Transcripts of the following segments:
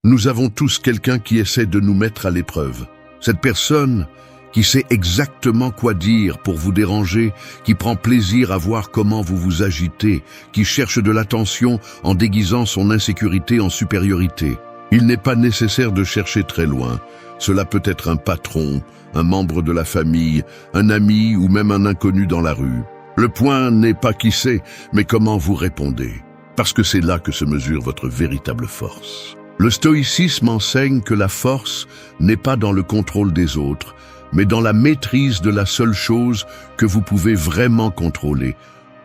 Nous avons tous quelqu'un qui essaie de nous mettre à l'épreuve. Cette personne qui sait exactement quoi dire pour vous déranger, qui prend plaisir à voir comment vous vous agitez, qui cherche de l'attention en déguisant son insécurité en supériorité. Il n'est pas nécessaire de chercher très loin. Cela peut être un patron, un membre de la famille, un ami ou même un inconnu dans la rue. Le point n'est pas qui c'est, mais comment vous répondez. Parce que c'est là que se mesure votre véritable force. Le stoïcisme enseigne que la force n'est pas dans le contrôle des autres, mais dans la maîtrise de la seule chose que vous pouvez vraiment contrôler,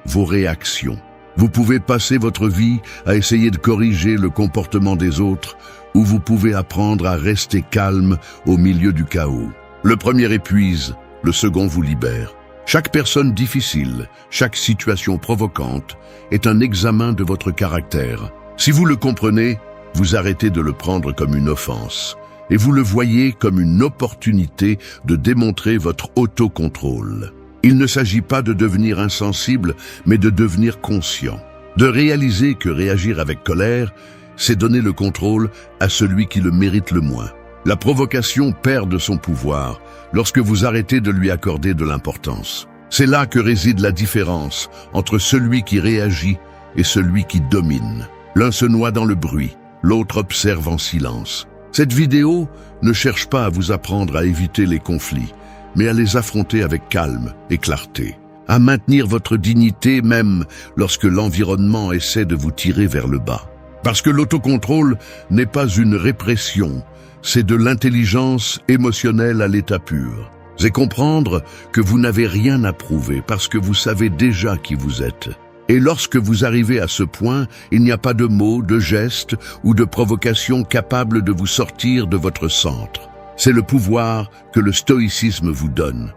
vos réactions. Vous pouvez passer votre vie à essayer de corriger le comportement des autres, ou vous pouvez apprendre à rester calme au milieu du chaos. Le premier épuise, le second vous libère. Chaque personne difficile, chaque situation provocante est un examen de votre caractère. Si vous le comprenez, vous arrêtez de le prendre comme une offense. Et vous le voyez comme une opportunité de démontrer votre autocontrôle. Il ne s'agit pas de devenir insensible, mais de devenir conscient. De réaliser que réagir avec colère, c'est donner le contrôle à celui qui le mérite le moins. La provocation perd de son pouvoir lorsque vous arrêtez de lui accorder de l'importance. C'est là que réside la différence entre celui qui réagit et celui qui domine. L'un se noie dans le bruit, l'autre observe en silence. Cette vidéo ne cherche pas à vous apprendre à éviter les conflits, mais à les affronter avec calme et clarté, à maintenir votre dignité même lorsque l'environnement essaie de vous tirer vers le bas. Parce que l'autocontrôle n'est pas une répression, c'est de l'intelligence émotionnelle à l'état pur. C'est comprendre que vous n'avez rien à prouver parce que vous savez déjà qui vous êtes. Et lorsque vous arrivez à ce point, il n'y a pas de mots, de gestes ou de provocations capables de vous sortir de votre centre. C'est le pouvoir que le stoïcisme vous donne.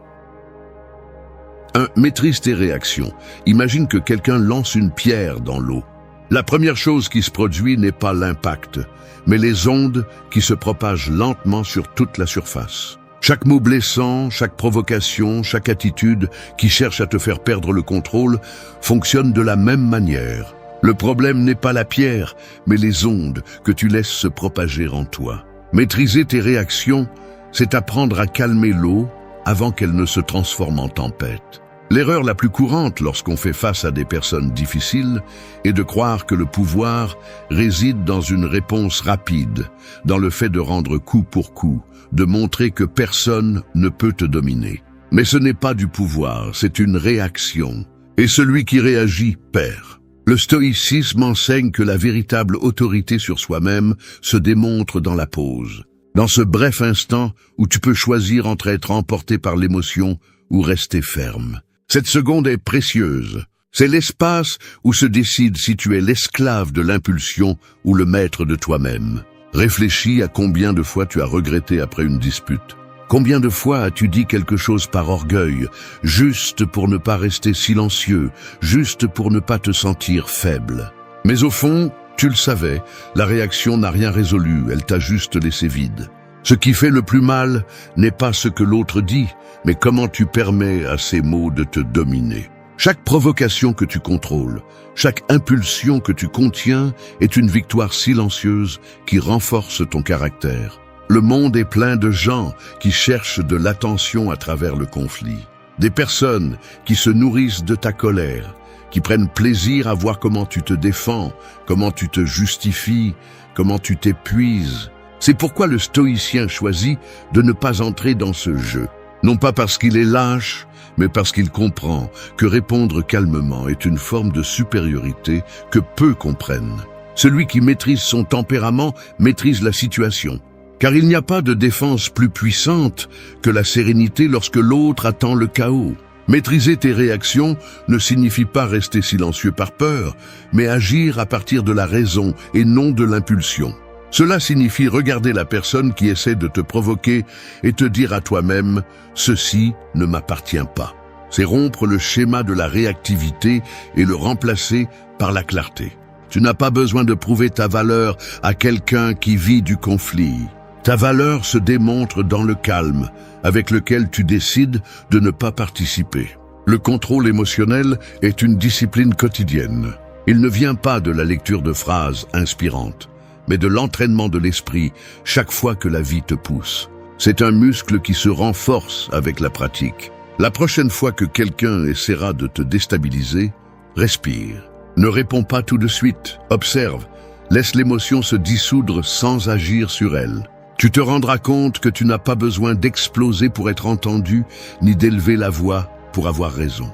1. Maîtrise tes réactions. Imagine que quelqu'un lance une pierre dans l'eau. La première chose qui se produit n'est pas l'impact, mais les ondes qui se propagent lentement sur toute la surface. Chaque mot blessant, chaque provocation, chaque attitude qui cherche à te faire perdre le contrôle fonctionne de la même manière. Le problème n'est pas la pierre, mais les ondes que tu laisses se propager en toi. Maîtriser tes réactions, c'est apprendre à calmer l'eau avant qu'elle ne se transforme en tempête. L'erreur la plus courante lorsqu'on fait face à des personnes difficiles est de croire que le pouvoir réside dans une réponse rapide, dans le fait de rendre coup pour coup, de montrer que personne ne peut te dominer. Mais ce n'est pas du pouvoir, c'est une réaction. Et celui qui réagit perd. Le stoïcisme enseigne que la véritable autorité sur soi-même se démontre dans la pause. Dans ce bref instant où tu peux choisir entre être emporté par l'émotion ou rester ferme. Cette seconde est précieuse. C'est l'espace où se décide si tu es l'esclave de l'impulsion ou le maître de toi-même. Réfléchis à combien de fois tu as regretté après une dispute. Combien de fois as-tu dit quelque chose par orgueil, juste pour ne pas rester silencieux, juste pour ne pas te sentir faible. Mais au fond, tu le savais, la réaction n'a rien résolu, elle t'a juste laissé vide. Ce qui fait le plus mal n'est pas ce que l'autre dit, mais comment tu permets à ces mots de te dominer. Chaque provocation que tu contrôles, chaque impulsion que tu contiens est une victoire silencieuse qui renforce ton caractère. Le monde est plein de gens qui cherchent de l'attention à travers le conflit. Des personnes qui se nourrissent de ta colère, qui prennent plaisir à voir comment tu te défends, comment tu te justifies, comment tu t'épuises. C'est pourquoi le stoïcien choisit de ne pas entrer dans ce jeu. Non pas parce qu'il est lâche, mais parce qu'il comprend que répondre calmement est une forme de supériorité que peu comprennent. Celui qui maîtrise son tempérament maîtrise la situation. Car il n'y a pas de défense plus puissante que la sérénité lorsque l'autre attend le chaos. Maîtriser tes réactions ne signifie pas rester silencieux par peur, mais agir à partir de la raison et non de l'impulsion. Cela signifie regarder la personne qui essaie de te provoquer et te dire à toi-même « ceci ne m'appartient pas ». C'est rompre le schéma de la réactivité et le remplacer par la clarté. Tu n'as pas besoin de prouver ta valeur à quelqu'un qui vit du conflit. Ta valeur se démontre dans le calme avec lequel tu décides de ne pas participer. Le contrôle émotionnel est une discipline quotidienne. Il ne vient pas de la lecture de phrases inspirantes, mais de l'entraînement de l'esprit chaque fois que la vie te pousse. C'est un muscle qui se renforce avec la pratique. La prochaine fois que quelqu'un essaiera de te déstabiliser, respire. Ne réponds pas tout de suite, observe. Laisse l'émotion se dissoudre sans agir sur elle. Tu te rendras compte que tu n'as pas besoin d'exploser pour être entendu, ni d'élever la voix pour avoir raison.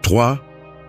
3.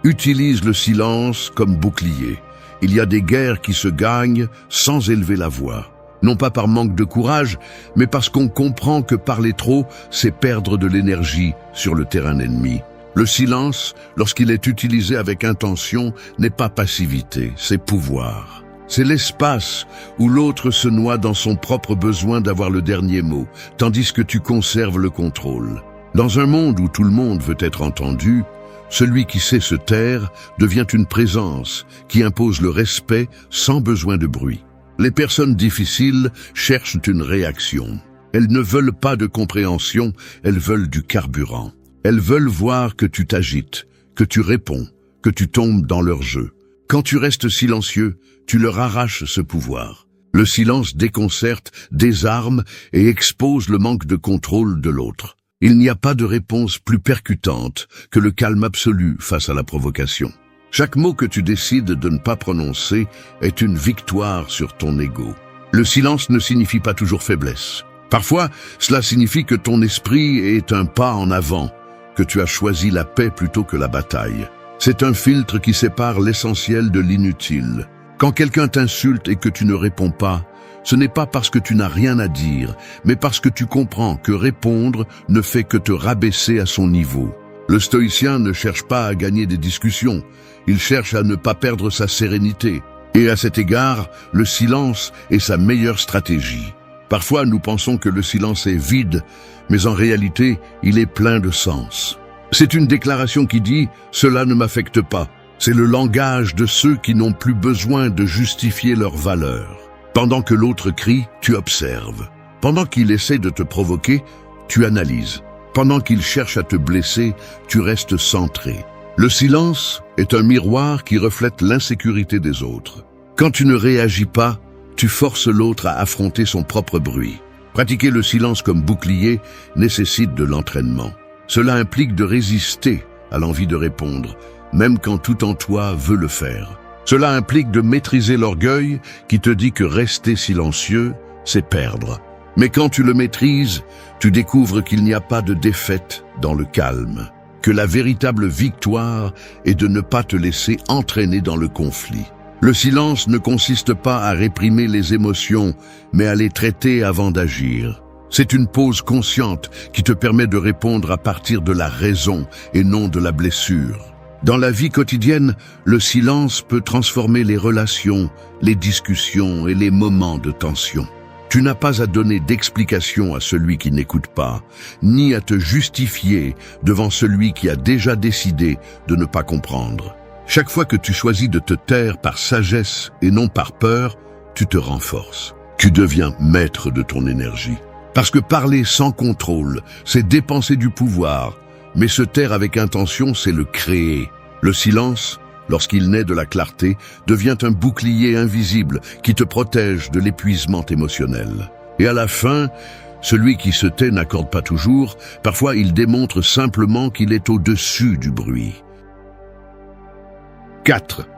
Utilise le silence comme bouclier. Il y a des guerres qui se gagnent sans élever la voix. Non pas par manque de courage, mais parce qu'on comprend que parler trop, c'est perdre de l'énergie sur le terrain ennemi. Le silence, lorsqu'il est utilisé avec intention, n'est pas passivité, c'est pouvoir. C'est l'espace où l'autre se noie dans son propre besoin d'avoir le dernier mot, tandis que tu conserves le contrôle. Dans un monde où tout le monde veut être entendu, celui qui sait se taire devient une présence qui impose le respect sans besoin de bruit. Les personnes difficiles cherchent une réaction. Elles ne veulent pas de compréhension, elles veulent du carburant. Elles veulent voir que tu t'agites, que tu réponds, que tu tombes dans leur jeu. Quand tu restes silencieux, tu leur arraches ce pouvoir. Le silence déconcerte, désarme et expose le manque de contrôle de l'autre. Il n'y a pas de réponse plus percutante que le calme absolu face à la provocation. Chaque mot que tu décides de ne pas prononcer est une victoire sur ton ego. Le silence ne signifie pas toujours faiblesse. Parfois, cela signifie que ton esprit est un pas en avant, que tu as choisi la paix plutôt que la bataille. C'est un filtre qui sépare l'essentiel de l'inutile. Quand quelqu'un t'insulte et que tu ne réponds pas, ce n'est pas parce que tu n'as rien à dire, mais parce que tu comprends que répondre ne fait que te rabaisser à son niveau. Le stoïcien ne cherche pas à gagner des discussions, il cherche à ne pas perdre sa sérénité. Et à cet égard, le silence est sa meilleure stratégie. Parfois, nous pensons que le silence est vide, mais en réalité, il est plein de sens. C'est une déclaration qui dit « Cela ne m'affecte pas ». C'est le langage de ceux qui n'ont plus besoin de justifier leur valeur. Pendant que l'autre crie, tu observes. Pendant qu'il essaie de te provoquer, tu analyses. Pendant qu'il cherche à te blesser, tu restes centré. Le silence est un miroir qui reflète l'insécurité des autres. Quand tu ne réagis pas, tu forces l'autre à affronter son propre bruit. Pratiquer le silence comme bouclier nécessite de l'entraînement. Cela implique de résister à l'envie de répondre, même quand tout en toi veut le faire. Cela implique de maîtriser l'orgueil qui te dit que rester silencieux, c'est perdre. Mais quand tu le maîtrises, tu découvres qu'il n'y a pas de défaite dans le calme, que la véritable victoire est de ne pas te laisser entraîner dans le conflit. Le silence ne consiste pas à réprimer les émotions, mais à les traiter avant d'agir. C'est une pause consciente qui te permet de répondre à partir de la raison et non de la blessure. Dans la vie quotidienne, le silence peut transformer les relations, les discussions et les moments de tension. Tu n'as pas à donner d'explication à celui qui n'écoute pas, ni à te justifier devant celui qui a déjà décidé de ne pas comprendre. Chaque fois que tu choisis de te taire par sagesse et non par peur, tu te renforces. Tu deviens maître de ton énergie. Parce que parler sans contrôle, c'est dépenser du pouvoir, mais se taire avec intention, c'est le créer. Le silence, lorsqu'il naît de la clarté, devient un bouclier invisible qui te protège de l'épuisement émotionnel. Et à la fin, celui qui se tait n'accorde pas toujours, parfois il démontre simplement qu'il est au-dessus du bruit. 4.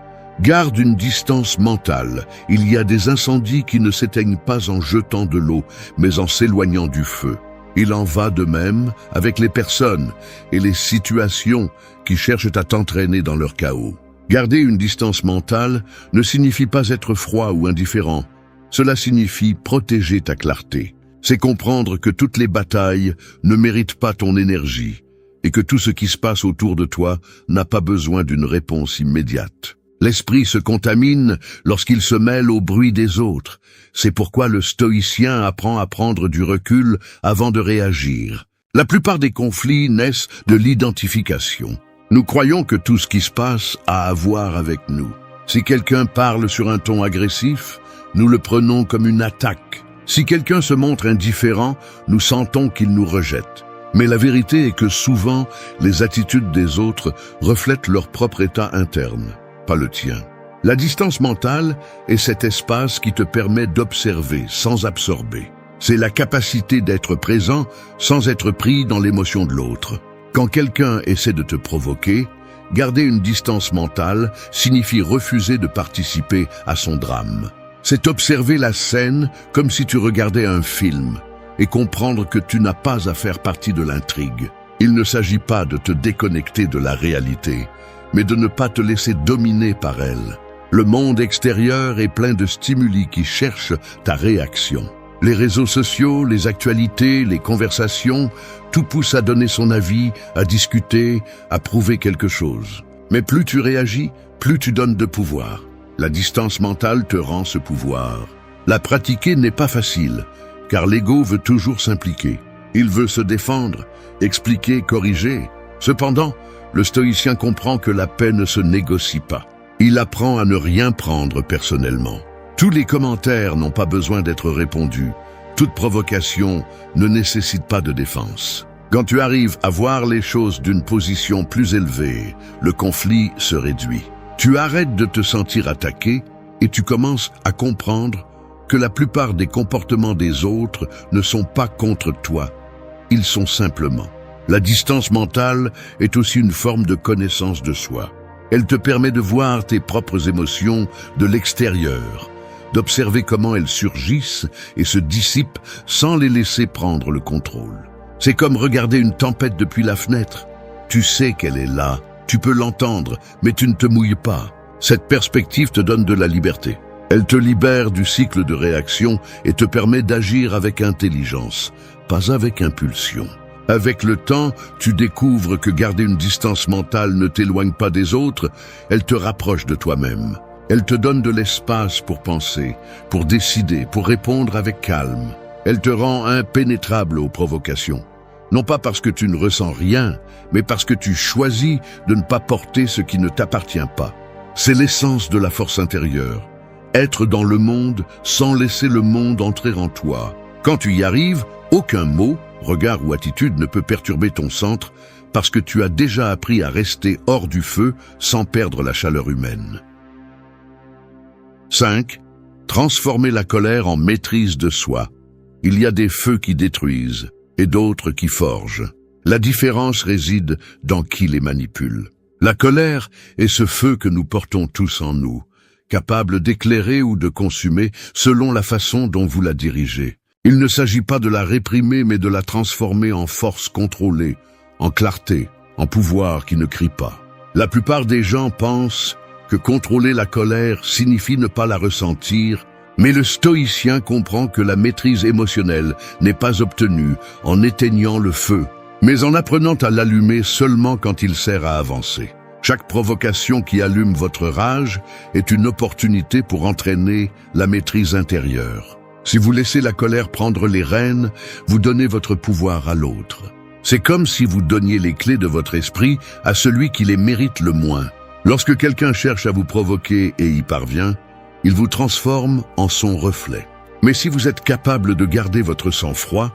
Garde une distance mentale. Il y a des incendies qui ne s'éteignent pas en jetant de l'eau, mais en s'éloignant du feu. Il en va de même avec les personnes et les situations qui cherchent à t'entraîner dans leur chaos. Garder une distance mentale ne signifie pas être froid ou indifférent. Cela signifie protéger ta clarté. C'est comprendre que toutes les batailles ne méritent pas ton énergie et que tout ce qui se passe autour de toi n'a pas besoin d'une réponse immédiate. L'esprit se contamine lorsqu'il se mêle au bruit des autres. C'est pourquoi le stoïcien apprend à prendre du recul avant de réagir. La plupart des conflits naissent de l'identification. Nous croyons que tout ce qui se passe a à voir avec nous. Si quelqu'un parle sur un ton agressif, nous le prenons comme une attaque. Si quelqu'un se montre indifférent, nous sentons qu'il nous rejette. Mais la vérité est que souvent, les attitudes des autres reflètent leur propre état interne, pas le tien. La distance mentale est cet espace qui te permet d'observer sans absorber. C'est la capacité d'être présent sans être pris dans l'émotion de l'autre. Quand quelqu'un essaie de te provoquer, garder une distance mentale signifie refuser de participer à son drame. C'est observer la scène comme si tu regardais un film et comprendre que tu n'as pas à faire partie de l'intrigue. Il ne s'agit pas de te déconnecter de la réalité, mais de ne pas te laisser dominer par elle. Le monde extérieur est plein de stimuli qui cherchent ta réaction. Les réseaux sociaux, les actualités, les conversations, tout pousse à donner son avis, à discuter, à prouver quelque chose. Mais plus tu réagis, plus tu donnes de pouvoir. La distance mentale te rend ce pouvoir. La pratiquer n'est pas facile, car l'ego veut toujours s'impliquer. Il veut se défendre, expliquer, corriger. Cependant, le stoïcien comprend que la paix ne se négocie pas. Il apprend à ne rien prendre personnellement. Tous les commentaires n'ont pas besoin d'être répondus. Toute provocation ne nécessite pas de défense. Quand tu arrives à voir les choses d'une position plus élevée, le conflit se réduit. Tu arrêtes de te sentir attaqué et tu commences à comprendre que la plupart des comportements des autres ne sont pas contre toi. Ils sont simplement. La distance mentale est aussi une forme de connaissance de soi. Elle te permet de voir tes propres émotions de l'extérieur, d'observer comment elles surgissent et se dissipent sans les laisser prendre le contrôle. C'est comme regarder une tempête depuis la fenêtre. Tu sais qu'elle est là, tu peux l'entendre, mais tu ne te mouilles pas. Cette perspective te donne de la liberté. Elle te libère du cycle de réaction et te permet d'agir avec intelligence, pas avec impulsion. Avec le temps, tu découvres que garder une distance mentale ne t'éloigne pas des autres, elle te rapproche de toi-même. Elle te donne de l'espace pour penser, pour décider, pour répondre avec calme. Elle te rend impénétrable aux provocations. Non pas parce que tu ne ressens rien, mais parce que tu choisis de ne pas porter ce qui ne t'appartient pas. C'est l'essence de la force intérieure. Être dans le monde sans laisser le monde entrer en toi. Quand tu y arrives, aucun mot, regard ou attitude ne peut perturber ton centre parce que tu as déjà appris à rester hors du feu sans perdre la chaleur humaine. 5. Transformer la colère en maîtrise de soi. Il y a des feux qui détruisent et d'autres qui forgent. La différence réside dans qui les manipule. La colère est ce feu que nous portons tous en nous, capable d'éclairer ou de consumer selon la façon dont vous la dirigez. Il ne s'agit pas de la réprimer, mais de la transformer en force contrôlée, en clarté, en pouvoir qui ne crie pas. La plupart des gens pensent que contrôler la colère signifie ne pas la ressentir, mais le stoïcien comprend que la maîtrise émotionnelle n'est pas obtenue en éteignant le feu, mais en apprenant à l'allumer seulement quand il sert à avancer. Chaque provocation qui allume votre rage est une opportunité pour entraîner la maîtrise intérieure. Si vous laissez la colère prendre les rênes, vous donnez votre pouvoir à l'autre. C'est comme si vous donniez les clés de votre esprit à celui qui les mérite le moins. Lorsque quelqu'un cherche à vous provoquer et y parvient, il vous transforme en son reflet. Mais si vous êtes capable de garder votre sang-froid,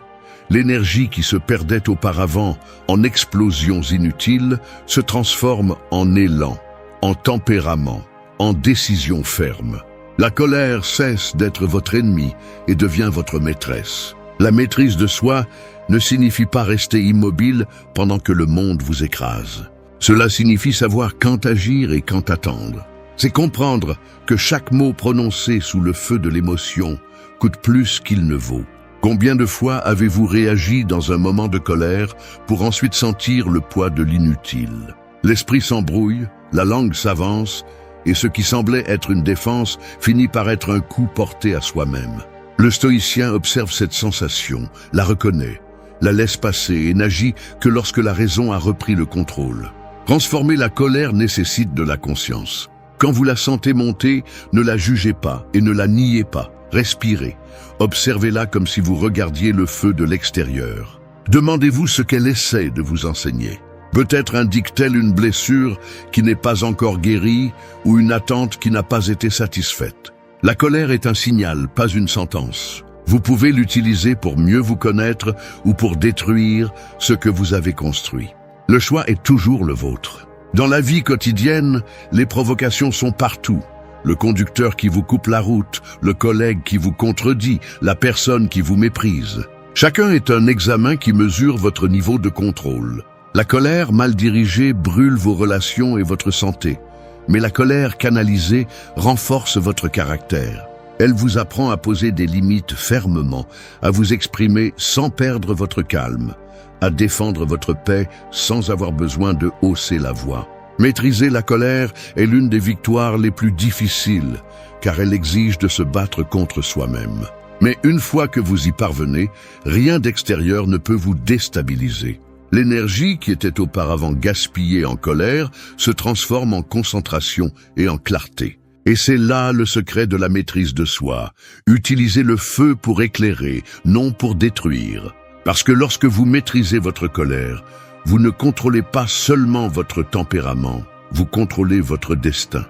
l'énergie qui se perdait auparavant en explosions inutiles se transforme en élan, en tempérament, en décision ferme. La colère cesse d'être votre ennemi et devient votre maîtresse. La maîtrise de soi ne signifie pas rester immobile pendant que le monde vous écrase. Cela signifie savoir quand agir et quand attendre. C'est comprendre que chaque mot prononcé sous le feu de l'émotion coûte plus qu'il ne vaut. Combien de fois avez-vous réagi dans un moment de colère pour ensuite sentir le poids de l'inutile? L'esprit s'embrouille, la langue s'avance, et ce qui semblait être une défense finit par être un coup porté à soi-même. Le stoïcien observe cette sensation, la reconnaît, la laisse passer et n'agit que lorsque la raison a repris le contrôle. Transformer la colère nécessite de la conscience. Quand vous la sentez monter, ne la jugez pas et ne la niez pas. Respirez. Observez-la comme si vous regardiez le feu de l'extérieur. Demandez-vous ce qu'elle essaie de vous enseigner. Peut-être indique-t-elle une blessure qui n'est pas encore guérie ou une attente qui n'a pas été satisfaite. La colère est un signal, pas une sentence. Vous pouvez l'utiliser pour mieux vous connaître ou pour détruire ce que vous avez construit. Le choix est toujours le vôtre. Dans la vie quotidienne, les provocations sont partout. le conducteur qui vous coupe la route, le collègue qui vous contredit, la personne qui vous méprise. Chacun est un examen qui mesure votre niveau de contrôle. La colère mal dirigée brûle vos relations et votre santé, mais la colère canalisée renforce votre caractère. Elle vous apprend à poser des limites fermement, à vous exprimer sans perdre votre calme, à défendre votre paix sans avoir besoin de hausser la voix. Maîtriser la colère est l'une des victoires les plus difficiles, car elle exige de se battre contre soi-même. Mais une fois que vous y parvenez, rien d'extérieur ne peut vous déstabiliser. L'énergie qui était auparavant gaspillée en colère se transforme en concentration et en clarté. Et c'est là le secret de la maîtrise de soi. Utilisez le feu pour éclairer, non pour détruire. Parce que lorsque vous maîtrisez votre colère, vous ne contrôlez pas seulement votre tempérament, vous contrôlez votre destin.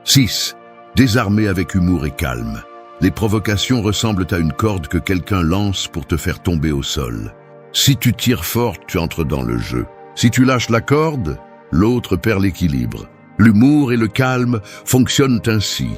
6. Désarmer avec humour et calme. Les provocations ressemblent à une corde que quelqu'un lance pour te faire tomber au sol. Si tu tires fort, tu entres dans le jeu. Si tu lâches la corde, l'autre perd l'équilibre. L'humour et le calme fonctionnent ainsi.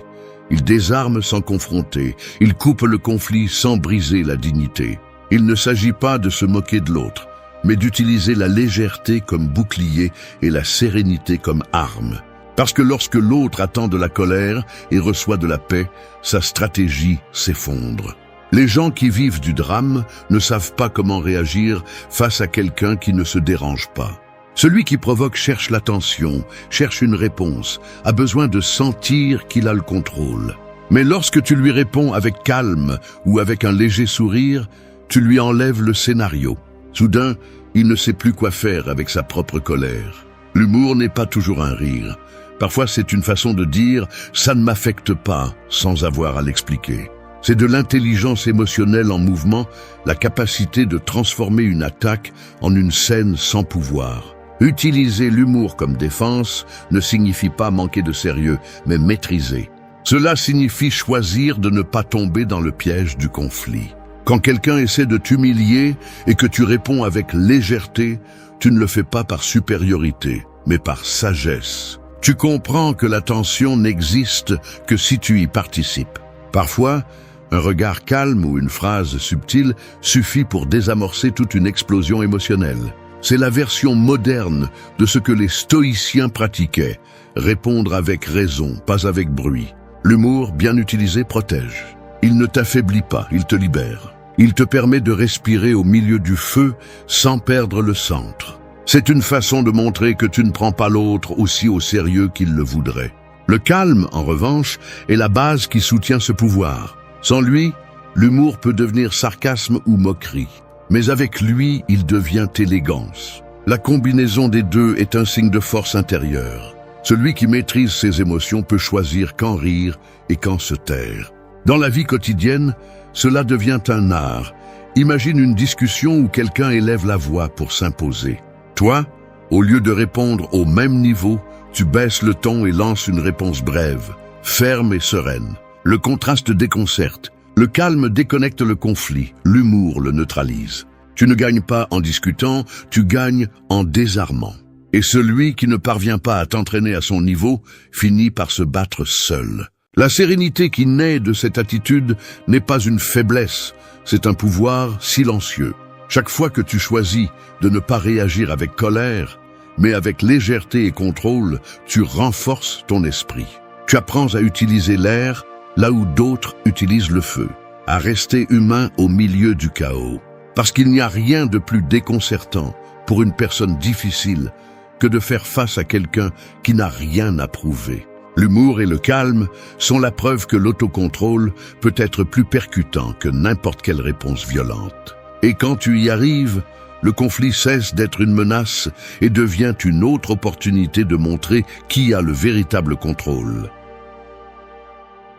Ils désarment sans confronter, ils coupent le conflit sans briser la dignité. Il ne s'agit pas de se moquer de l'autre, mais d'utiliser la légèreté comme bouclier et la sérénité comme arme. Parce que lorsque l'autre attend de la colère et reçoit de la paix, sa stratégie s'effondre. Les gens qui vivent du drame ne savent pas comment réagir face à quelqu'un qui ne se dérange pas. Celui qui provoque cherche l'attention, cherche une réponse, a besoin de sentir qu'il a le contrôle. Mais lorsque tu lui réponds avec calme ou avec un léger sourire, tu lui enlèves le scénario. Soudain, il ne sait plus quoi faire avec sa propre colère. L'humour n'est pas toujours un rire. Parfois, c'est une façon de dire « ça ne m'affecte pas » sans avoir à l'expliquer. C'est de l'intelligence émotionnelle en mouvement, la capacité de transformer une attaque en une scène sans pouvoir. Utiliser l'humour comme défense ne signifie pas manquer de sérieux, mais maîtriser. Cela signifie choisir de ne pas tomber dans le piège du conflit. Quand quelqu'un essaie de t'humilier et que tu réponds avec légèreté, tu ne le fais pas par supériorité, mais par sagesse. Tu comprends que la tension n'existe que si tu y participes. Parfois, un regard calme ou une phrase subtile suffit pour désamorcer toute une explosion émotionnelle. C'est la version moderne de ce que les stoïciens pratiquaient, répondre avec raison, pas avec bruit. L'humour, bien utilisé, protège. Il ne t'affaiblit pas, il te libère. Il te permet de respirer au milieu du feu sans perdre le centre. C'est une façon de montrer que tu ne prends pas l'autre aussi au sérieux qu'il le voudrait. Le calme, en revanche, est la base qui soutient ce pouvoir. Sans lui, l'humour peut devenir sarcasme ou moquerie. Mais avec lui, il devient élégance. La combinaison des deux est un signe de force intérieure. Celui qui maîtrise ses émotions peut choisir quand rire et quand se taire. Dans la vie quotidienne, cela devient un art. Imagine une discussion où quelqu'un élève la voix pour s'imposer. Toi, au lieu de répondre au même niveau, tu baisses le ton et lances une réponse brève, ferme et sereine. Le contraste déconcerte. Le calme déconnecte le conflit, l'humour le neutralise. Tu ne gagnes pas en discutant, tu gagnes en désarmant. Et celui qui ne parvient pas à t'entraîner à son niveau finit par se battre seul. La sérénité qui naît de cette attitude n'est pas une faiblesse, c'est un pouvoir silencieux. Chaque fois que tu choisis de ne pas réagir avec colère, mais avec légèreté et contrôle, tu renforces ton esprit. Tu apprends à utiliser l'air là où d'autres utilisent le feu, à rester humain au milieu du chaos. Parce qu'il n'y a rien de plus déconcertant pour une personne difficile que de faire face à quelqu'un qui n'a rien à prouver. L'humour et le calme sont la preuve que l'autocontrôle peut être plus percutant que n'importe quelle réponse violente. Et quand tu y arrives, le conflit cesse d'être une menace et devient une autre opportunité de montrer qui a le véritable contrôle.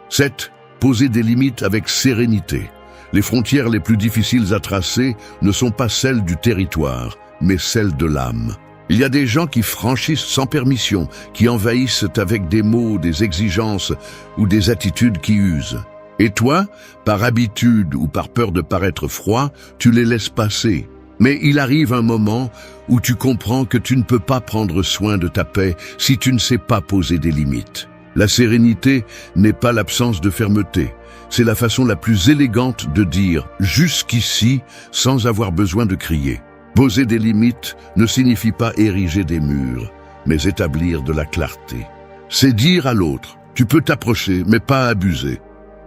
7. Poser des limites avec sérénité. Les frontières les plus difficiles à tracer ne sont pas celles du territoire, mais celles de l'âme. Il y a des gens qui franchissent sans permission, qui envahissent avec des mots, des exigences ou des attitudes qui usent. Et toi, par habitude ou par peur de paraître froid, tu les laisses passer. Mais il arrive un moment où tu comprends que tu ne peux pas prendre soin de ta paix si tu ne sais pas poser des limites. La sérénité n'est pas l'absence de fermeté. C'est la façon la plus élégante de dire « jusqu'ici » sans avoir besoin de crier. Poser des limites ne signifie pas ériger des murs, mais établir de la clarté. C'est dire à l'autre « tu peux t'approcher, mais pas abuser ».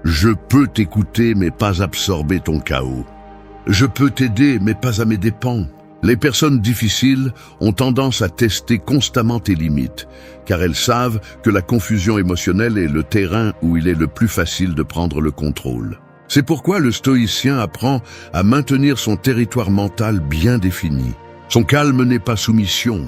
Je peux t'écouter, mais pas absorber ton chaos. Je peux t'aider, mais pas à mes dépens. Les personnes difficiles ont tendance à tester constamment tes limites, car elles savent que la confusion émotionnelle est le terrain où il est le plus facile de prendre le contrôle. C'est pourquoi le stoïcien apprend à maintenir son territoire mental bien défini. Son calme n'est pas soumission.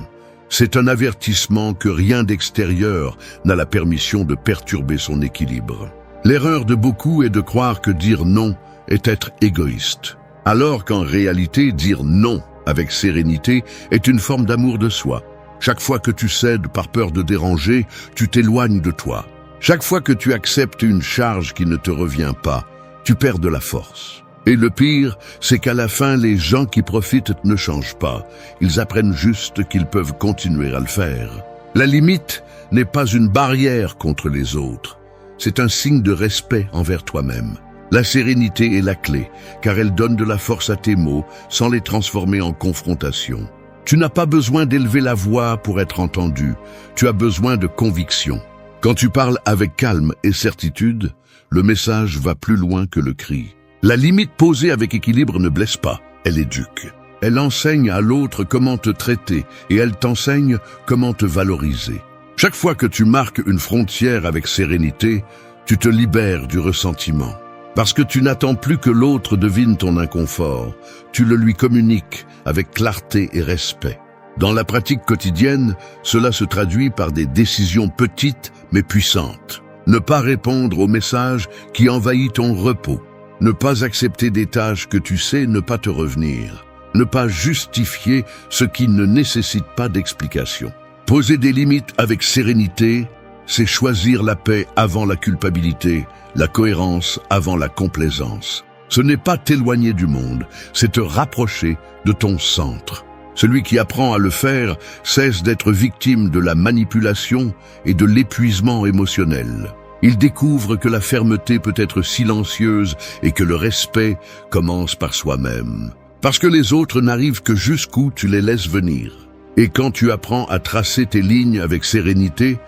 C'est un avertissement que rien d'extérieur n'a la permission de perturber son équilibre. L'erreur de beaucoup est de croire que dire non est être égoïste, alors qu'en réalité, dire non avec sérénité est une forme d'amour de soi. Chaque fois que tu cèdes par peur de déranger, tu t'éloignes de toi. Chaque fois que tu acceptes une charge qui ne te revient pas, tu perds de la force. Et le pire, c'est qu'à la fin, les gens qui profitent ne changent pas. Ils apprennent juste qu'ils peuvent continuer à le faire. La limite n'est pas une barrière contre les autres. C'est un signe de respect envers toi-même. La sérénité est la clé, car elle donne de la force à tes mots sans les transformer en confrontation. Tu n'as pas besoin d'élever la voix pour être entendu, tu as besoin de conviction. Quand tu parles avec calme et certitude, le message va plus loin que le cri. La limite posée avec équilibre ne blesse pas, elle éduque. Elle enseigne à l'autre comment te traiter et elle t'enseigne comment te valoriser. Chaque fois que tu marques une frontière avec sérénité, tu te libères du ressentiment. Parce que tu n'attends plus que l'autre devine ton inconfort, tu le lui communiques avec clarté et respect. Dans la pratique quotidienne, cela se traduit par des décisions petites mais puissantes. Ne pas répondre aux messages qui envahissent ton repos. Ne pas accepter des tâches que tu sais ne pas te revenir. Ne pas justifier ce qui ne nécessite pas d'explication. Poser des limites avec sérénité, c'est choisir la paix avant la culpabilité, la cohérence avant la complaisance. Ce n'est pas t'éloigner du monde, c'est te rapprocher de ton centre. Celui qui apprend à le faire cesse d'être victime de la manipulation et de l'épuisement émotionnel. Il découvre que la fermeté peut être silencieuse et que le respect commence par soi-même. Parce que les autres n'arrivent que jusqu'où tu les laisses venir. Et quand tu apprends à tracer tes lignes avec sérénité,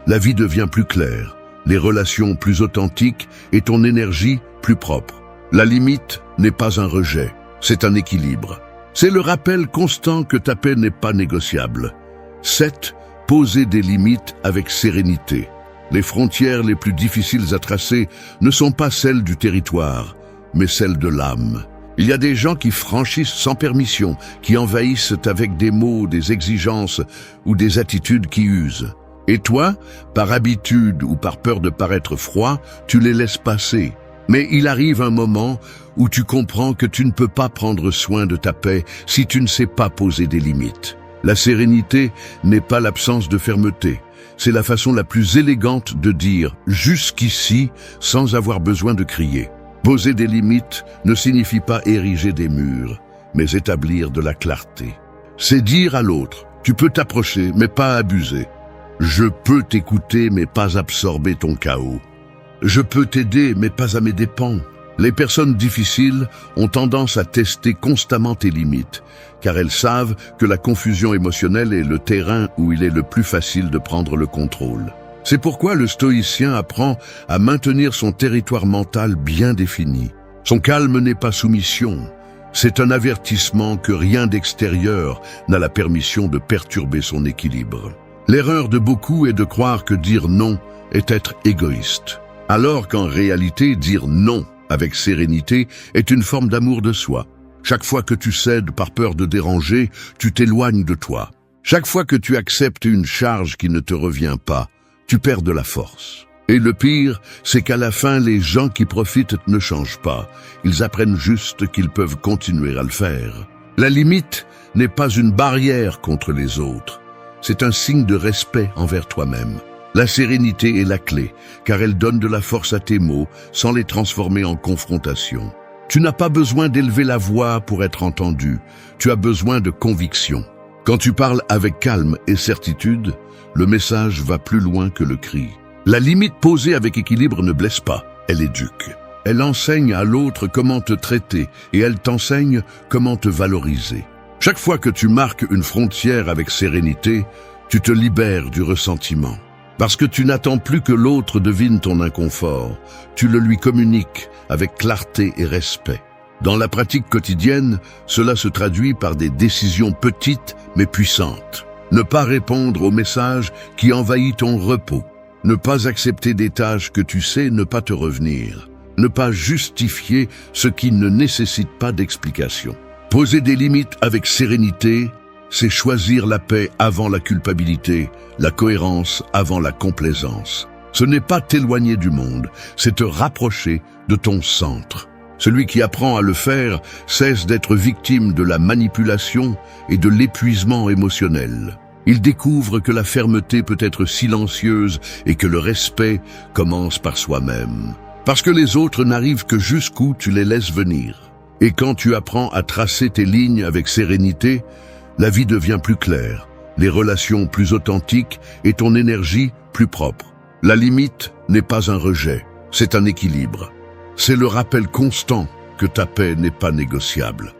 la vie devient plus claire, les relations plus authentiques et ton énergie plus propre. La limite n'est pas un rejet, c'est un équilibre. C'est le rappel constant que ta paix n'est pas négociable. 7. Poser des limites avec sérénité. Les frontières les plus difficiles à tracer ne sont pas celles du territoire, mais celles de l'âme. Il y a des gens qui franchissent sans permission, qui envahissent avec des mots, des exigences ou des attitudes qui usent. Et toi, par habitude ou par peur de paraître froid, tu les laisses passer. Mais il arrive un moment où tu comprends que tu ne peux pas prendre soin de ta paix si tu ne sais pas poser des limites. La sérénité n'est pas l'absence de fermeté. C'est la façon la plus élégante de dire « jusqu'ici » sans avoir besoin de crier. Poser des limites ne signifie pas ériger des murs, mais établir de la clarté. C'est dire à l'autre « tu peux t'approcher, mais pas abuser ». Je peux t'écouter, mais pas absorber ton chaos. Je peux t'aider, mais pas à mes dépens. Les personnes difficiles ont tendance à tester constamment tes limites, car elles savent que la confusion émotionnelle est le terrain où il est le plus facile de prendre le contrôle. C'est pourquoi le stoïcien apprend à maintenir son territoire mental bien défini. Son calme n'est pas soumission. C'est un avertissement que rien d'extérieur n'a la permission de perturber son équilibre. L'erreur de beaucoup est de croire que dire non est être égoïste, alors qu'en réalité, dire non avec sérénité est une forme d'amour de soi. Chaque fois que tu cèdes par peur de déranger, tu t'éloignes de toi. Chaque fois que tu acceptes une charge qui ne te revient pas, tu perds de la force. Et le pire, c'est qu'à la fin, les gens qui profitent ne changent pas. Ils apprennent juste qu'ils peuvent continuer à le faire. La limite n'est pas une barrière contre les autres. C'est un signe de respect envers toi-même. La sérénité est la clé, car elle donne de la force à tes mots sans les transformer en confrontation. Tu n'as pas besoin d'élever la voix pour être entendu, tu as besoin de conviction. Quand tu parles avec calme et certitude, le message va plus loin que le cri. La limite posée avec équilibre ne blesse pas, elle éduque. Elle enseigne à l'autre comment te traiter et elle t'enseigne comment te valoriser. Chaque fois que tu marques une frontière avec sérénité, tu te libères du ressentiment. Parce que tu n'attends plus que l'autre devine ton inconfort, tu le lui communiques avec clarté et respect. Dans la pratique quotidienne, cela se traduit par des décisions petites mais puissantes. Ne pas répondre au message qui envahit ton repos. Ne pas accepter des tâches que tu sais ne pas te revenir. Ne pas justifier ce qui ne nécessite pas d'explication. Poser des limites avec sérénité, c'est choisir la paix avant la culpabilité, la cohérence avant la complaisance. Ce n'est pas t'éloigner du monde, c'est te rapprocher de ton centre. Celui qui apprend à le faire cesse d'être victime de la manipulation et de l'épuisement émotionnel. Il découvre que la fermeté peut être silencieuse et que le respect commence par soi-même. Parce que les autres n'arrivent que jusqu'où tu les laisses venir. Et quand tu apprends à tracer tes lignes avec sérénité, la vie devient plus claire, les relations plus authentiques et ton énergie plus propre. La limite n'est pas un rejet, c'est un équilibre. C'est le rappel constant que ta paix n'est pas négociable.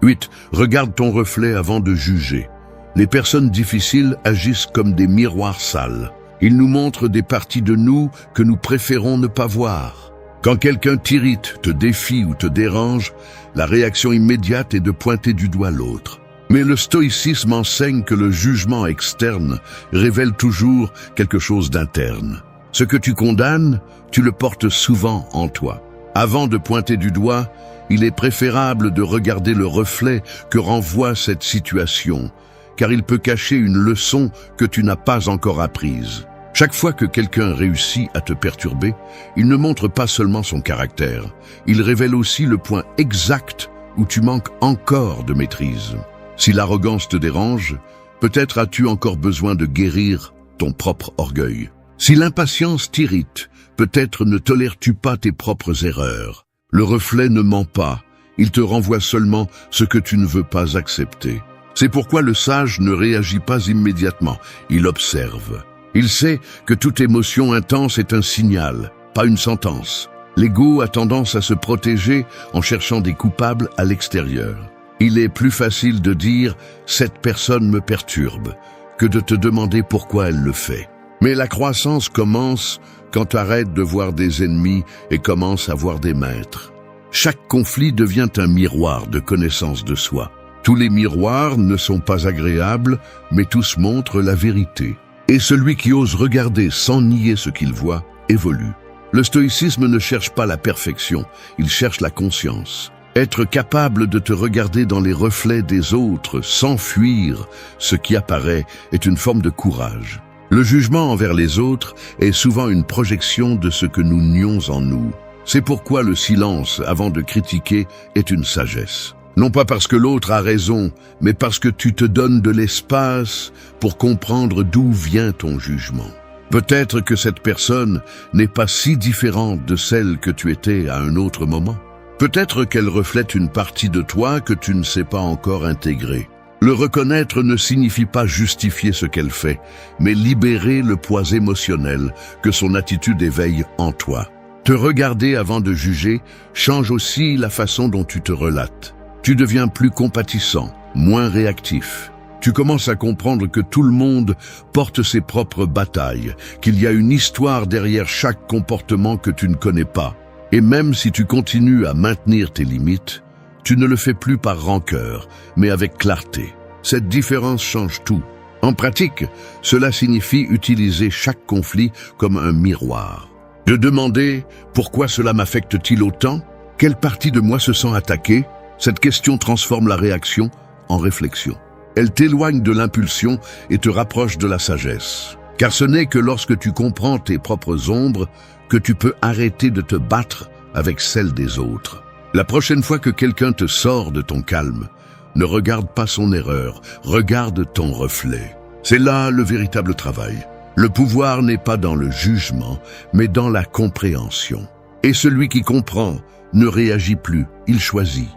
8. Regarde ton reflet avant de juger. Les personnes difficiles agissent comme des miroirs sales. Ils nous montrent des parties de nous que nous préférons ne pas voir. Quand quelqu'un t'irrite, te défie ou te dérange, la réaction immédiate est de pointer du doigt l'autre. Mais le stoïcisme enseigne que le jugement externe révèle toujours quelque chose d'interne. Ce que tu condamnes, tu le portes souvent en toi. Avant de pointer du doigt, il est préférable de regarder le reflet que renvoie cette situation, car il peut cacher une leçon que tu n'as pas encore apprise. Chaque fois que quelqu'un réussit à te perturber, il ne montre pas seulement son caractère, il révèle aussi le point exact où tu manques encore de maîtrise. Si l'arrogance te dérange, peut-être as-tu encore besoin de guérir ton propre orgueil. Si l'impatience t'irrite, peut-être ne tolères-tu pas tes propres erreurs. Le reflet ne ment pas, il te renvoie seulement ce que tu ne veux pas accepter. C'est pourquoi le sage ne réagit pas immédiatement, il observe. Il sait que toute émotion intense est un signal, pas une sentence. L'ego a tendance à se protéger en cherchant des coupables à l'extérieur. Il est plus facile de dire « cette personne me perturbe » que de te demander pourquoi elle le fait. Mais la croissance commence quand tu arrêtes de voir des ennemis et commences à voir des maîtres. Chaque conflit devient un miroir de connaissance de soi. Tous les miroirs ne sont pas agréables, mais tous montrent la vérité. Et celui qui ose regarder sans nier ce qu'il voit, évolue. Le stoïcisme ne cherche pas la perfection, il cherche la conscience. Être capable de te regarder dans les reflets des autres sans fuir ce qui apparaît est une forme de courage. Le jugement envers les autres est souvent une projection de ce que nous nions en nous. C'est pourquoi le silence avant de critiquer est une sagesse. Non pas parce que l'autre a raison, mais parce que tu te donnes de l'espace pour comprendre d'où vient ton jugement. Peut-être que cette personne n'est pas si différente de celle que tu étais à un autre moment. Peut-être qu'elle reflète une partie de toi que tu ne sais pas encore intégrer. Le reconnaître ne signifie pas justifier ce qu'elle fait, mais libérer le poids émotionnel que son attitude éveille en toi. Te regarder avant de juger change aussi la façon dont tu te relates. Tu deviens plus compatissant, moins réactif. Tu commences à comprendre que tout le monde porte ses propres batailles, qu'il y a une histoire derrière chaque comportement que tu ne connais pas. Et même si tu continues à maintenir tes limites, tu ne le fais plus par rancœur, mais avec clarté. Cette différence change tout. En pratique, cela signifie utiliser chaque conflit comme un miroir. De demander « Pourquoi cela m'affecte-t-il autant ? Quelle partie de moi se sent attaquée ?» Cette question transforme la réaction en réflexion. Elle t'éloigne de l'impulsion et te rapproche de la sagesse. Car ce n'est que lorsque tu comprends tes propres ombres que tu peux arrêter de te battre avec celles des autres. La prochaine fois que quelqu'un te sort de ton calme, ne regarde pas son erreur, regarde ton reflet. C'est là le véritable travail. Le pouvoir n'est pas dans le jugement, mais dans la compréhension. Et celui qui comprend ne réagit plus, il choisit.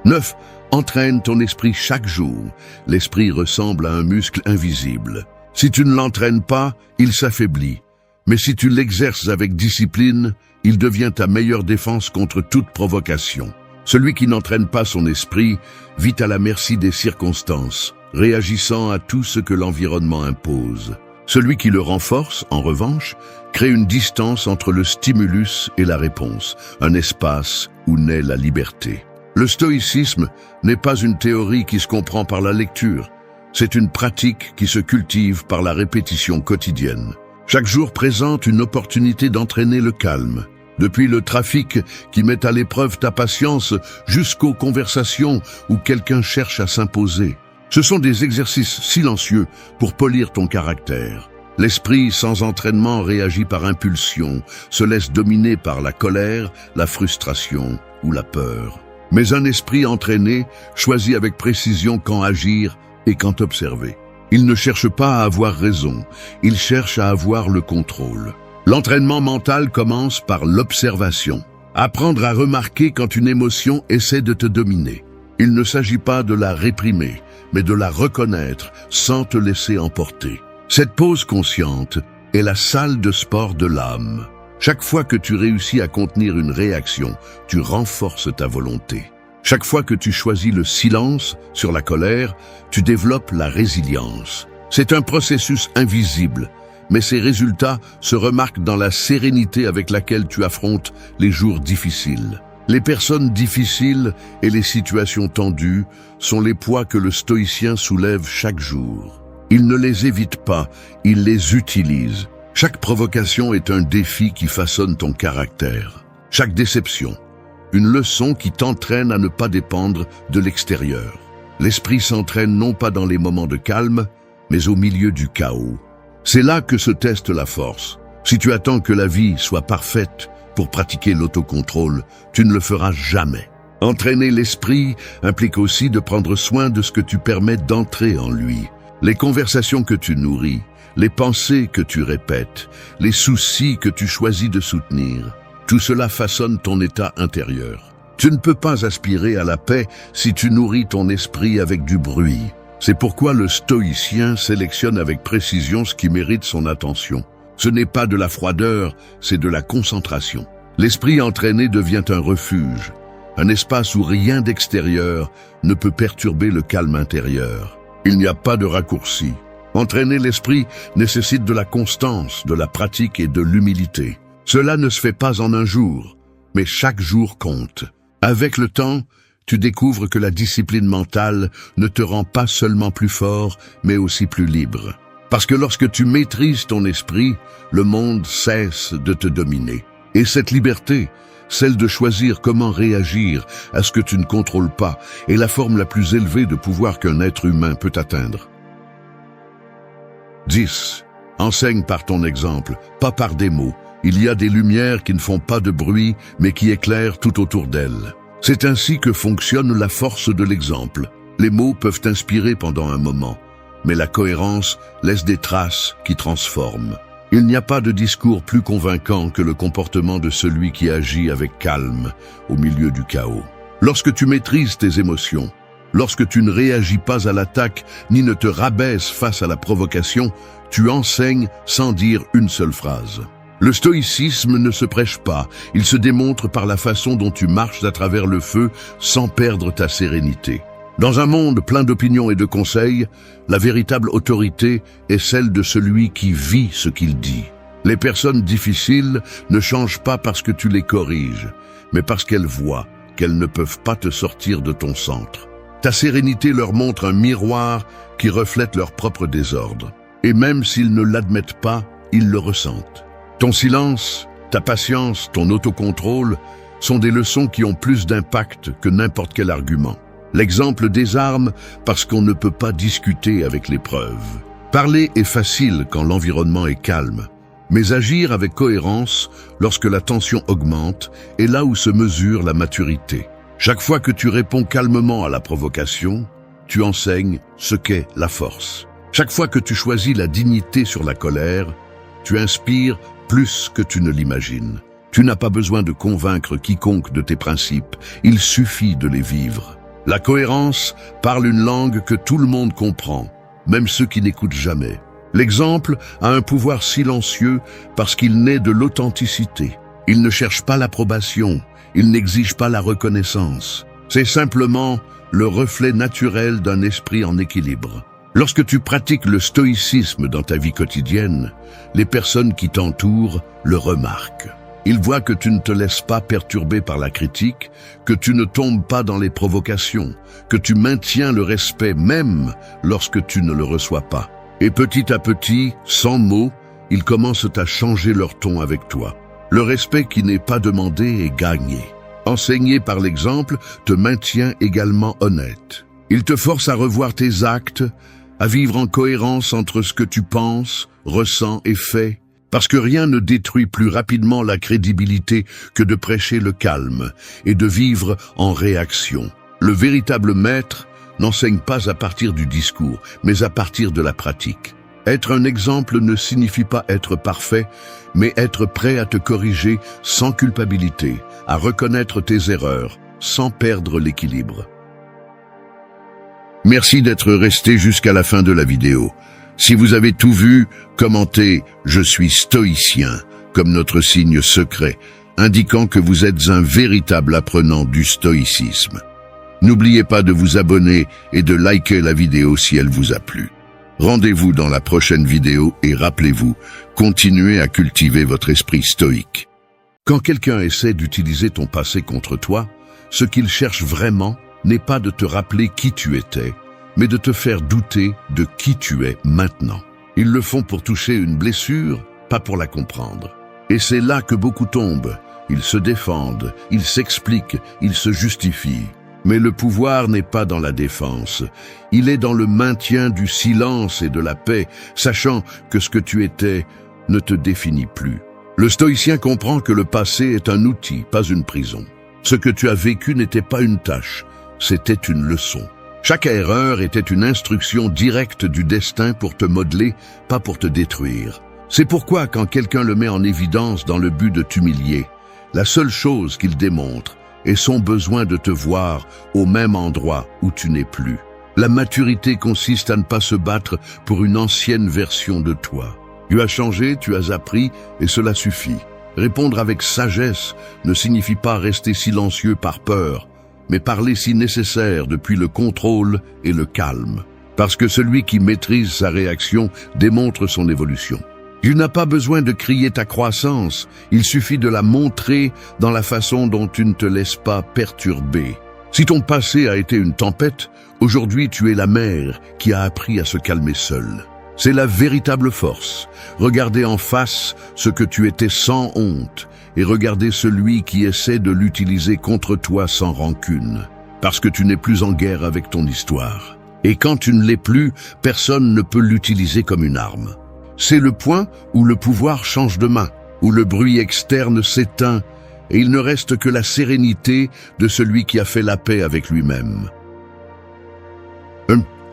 9. Entraîne ton esprit chaque jour. L'esprit ressemble à un muscle invisible. Si tu ne l'entraînes pas, il s'affaiblit. Mais si tu l'exerces avec discipline, il devient ta meilleure défense contre toute provocation. Celui qui n'entraîne pas son esprit vit à la merci des circonstances, réagissant à tout ce que l'environnement impose. Celui qui le renforce, en revanche, crée une distance entre le stimulus et la réponse, un espace où naît la liberté. Le stoïcisme n'est pas une théorie qui se comprend par la lecture. C'est une pratique qui se cultive par la répétition quotidienne. Chaque jour présente une opportunité d'entraîner le calme. Depuis le trafic qui met à l'épreuve ta patience jusqu'aux conversations où quelqu'un cherche à s'imposer. Ce sont des exercices silencieux pour polir ton caractère. L'esprit sans entraînement réagit par impulsion, se laisse dominer par la colère, la frustration ou la peur. Mais un esprit entraîné choisit avec précision quand agir et quand observer. Il ne cherche pas à avoir raison, il cherche à avoir le contrôle. L'entraînement mental commence par l'observation. Apprendre à remarquer quand une émotion essaie de te dominer. Il ne s'agit pas de la réprimer, mais de la reconnaître sans te laisser emporter. Cette pause consciente est la salle de sport de l'âme. Chaque fois que tu réussis à contenir une réaction, tu renforces ta volonté. Chaque fois que tu choisis le silence sur la colère, tu développes la résilience. C'est un processus invisible, mais ses résultats se remarquent dans la sérénité avec laquelle tu affrontes les jours difficiles. Les personnes difficiles et les situations tendues sont les poids que le stoïcien soulève chaque jour. Il ne les évite pas, il les utilise. Chaque provocation est un défi qui façonne ton caractère. Chaque déception, une leçon qui t'entraîne à ne pas dépendre de l'extérieur. L'esprit s'entraîne non pas dans les moments de calme, mais au milieu du chaos. C'est là que se teste la force. Si tu attends que la vie soit parfaite pour pratiquer l'autocontrôle, tu ne le feras jamais. Entraîner l'esprit implique aussi de prendre soin de ce que tu permets d'entrer en lui. Les conversations que tu nourris, les pensées que tu répètes, les soucis que tu choisis de soutenir, tout cela façonne ton état intérieur. Tu ne peux pas aspirer à la paix si tu nourris ton esprit avec du bruit. C'est pourquoi le stoïcien sélectionne avec précision ce qui mérite son attention. Ce n'est pas de la froideur, c'est de la concentration. L'esprit entraîné devient un refuge, un espace où rien d'extérieur ne peut perturber le calme intérieur. Il n'y a pas de raccourci. Entraîner l'esprit nécessite de la constance, de la pratique et de l'humilité. Cela ne se fait pas en un jour, mais chaque jour compte. Avec le temps, tu découvres que la discipline mentale ne te rend pas seulement plus fort, mais aussi plus libre. Parce que lorsque tu maîtrises ton esprit, le monde cesse de te dominer. Et cette liberté, celle de choisir comment réagir à ce que tu ne contrôles pas, est la forme la plus élevée de pouvoir qu'un être humain peut atteindre. 10. Enseigne par ton exemple, pas par des mots. Il y a des lumières qui ne font pas de bruit, mais qui éclairent tout autour d'elles. C'est ainsi que fonctionne la force de l'exemple. Les mots peuvent inspirer pendant un moment, mais la cohérence laisse des traces qui transforment. Il n'y a pas de discours plus convaincant que le comportement de celui qui agit avec calme au milieu du chaos. Lorsque tu maîtrises tes émotions, lorsque tu ne réagis pas à l'attaque ni ne te rabaisses face à la provocation, tu enseignes sans dire une seule phrase. Le stoïcisme ne se prêche pas, il se démontre par la façon dont tu marches à travers le feu sans perdre ta sérénité. Dans un monde plein d'opinions et de conseils, la véritable autorité est celle de celui qui vit ce qu'il dit. Les personnes difficiles ne changent pas parce que tu les corriges, mais parce qu'elles voient qu'elles ne peuvent pas te sortir de ton centre. Ta sérénité leur montre un miroir qui reflète leur propre désordre. Et même s'ils ne l'admettent pas, ils le ressentent. Ton silence, ta patience, ton autocontrôle sont des leçons qui ont plus d'impact que n'importe quel argument. L'exemple désarme parce qu'on ne peut pas discuter avec l'épreuve. Parler est facile quand l'environnement est calme, mais agir avec cohérence lorsque la tension augmente est là où se mesure la maturité. Chaque fois que tu réponds calmement à la provocation, tu enseignes ce qu'est la force. Chaque fois que tu choisis la dignité sur la colère, tu inspires plus que tu ne l'imagines. Tu n'as pas besoin de convaincre quiconque de tes principes, il suffit de les vivre. La cohérence parle une langue que tout le monde comprend, même ceux qui n'écoutent jamais. L'exemple a un pouvoir silencieux parce qu'il naît de l'authenticité. Il ne cherche pas l'approbation, il n'exige pas la reconnaissance. C'est simplement le reflet naturel d'un esprit en équilibre. Lorsque tu pratiques le stoïcisme dans ta vie quotidienne, les personnes qui t'entourent le remarquent. Ils voient que tu ne te laisses pas perturber par la critique, que tu ne tombes pas dans les provocations, que tu maintiens le respect même lorsque tu ne le reçois pas. Et petit à petit, sans mots, ils commencent à changer leur ton avec toi. Le respect qui n'est pas demandé est gagné. Enseigné par l'exemple te maintient également honnête. Il te force à revoir tes actes, à vivre en cohérence entre ce que tu penses, ressens et fais, parce que rien ne détruit plus rapidement la crédibilité que de prêcher le calme et de vivre en réaction. Le véritable maître n'enseigne pas à partir du discours, mais à partir de la pratique. Être un exemple ne signifie pas être parfait, mais être prêt à te corriger sans culpabilité, à reconnaître tes erreurs, sans perdre l'équilibre. Merci d'être resté jusqu'à la fin de la vidéo. Si vous avez tout vu, commentez « Je suis stoïcien » comme notre signe secret, indiquant que vous êtes un véritable apprenant du stoïcisme. N'oubliez pas de vous abonner et de liker la vidéo si elle vous a plu. Rendez-vous dans la prochaine vidéo et rappelez-vous, continuez à cultiver votre esprit stoïque. Quand quelqu'un essaie d'utiliser ton passé contre toi, ce qu'il cherche vraiment n'est pas de te rappeler qui tu étais, mais de te faire douter de qui tu es maintenant. Ils le font pour toucher une blessure, pas pour la comprendre. Et c'est là que beaucoup tombent. Ils se défendent, ils s'expliquent, ils se justifient. Mais le pouvoir n'est pas dans la défense. Il est dans le maintien du silence et de la paix, sachant que ce que tu étais ne te définit plus. Le stoïcien comprend que le passé est un outil, pas une prison. Ce que tu as vécu n'était pas une tâche, c'était une leçon. Chaque erreur était une instruction directe du destin pour te modeler, pas pour te détruire. C'est pourquoi quand quelqu'un le met en évidence dans le but de t'humilier, la seule chose qu'il démontre est son besoin de te voir au même endroit où tu n'es plus. La maturité consiste à ne pas se battre pour une ancienne version de toi. Tu as changé, tu as appris, et cela suffit. Répondre avec sagesse ne signifie pas rester silencieux par peur, mais parler si nécessaire depuis le contrôle et le calme. Parce que celui qui maîtrise sa réaction démontre son évolution. Tu n'as pas besoin de crier ta croissance, il suffit de la montrer dans la façon dont tu ne te laisses pas perturber. Si ton passé a été une tempête, aujourd'hui tu es la mer qui a appris à se calmer seule. C'est la véritable force. Regarder en face ce que tu étais sans honte et regarder celui qui essaie de l'utiliser contre toi sans rancune. Parce que tu n'es plus en guerre avec ton histoire. Et quand tu ne l'es plus, personne ne peut l'utiliser comme une arme. C'est le point où le pouvoir change de main, où le bruit externe s'éteint et il ne reste que la sérénité de celui qui a fait la paix avec lui-même.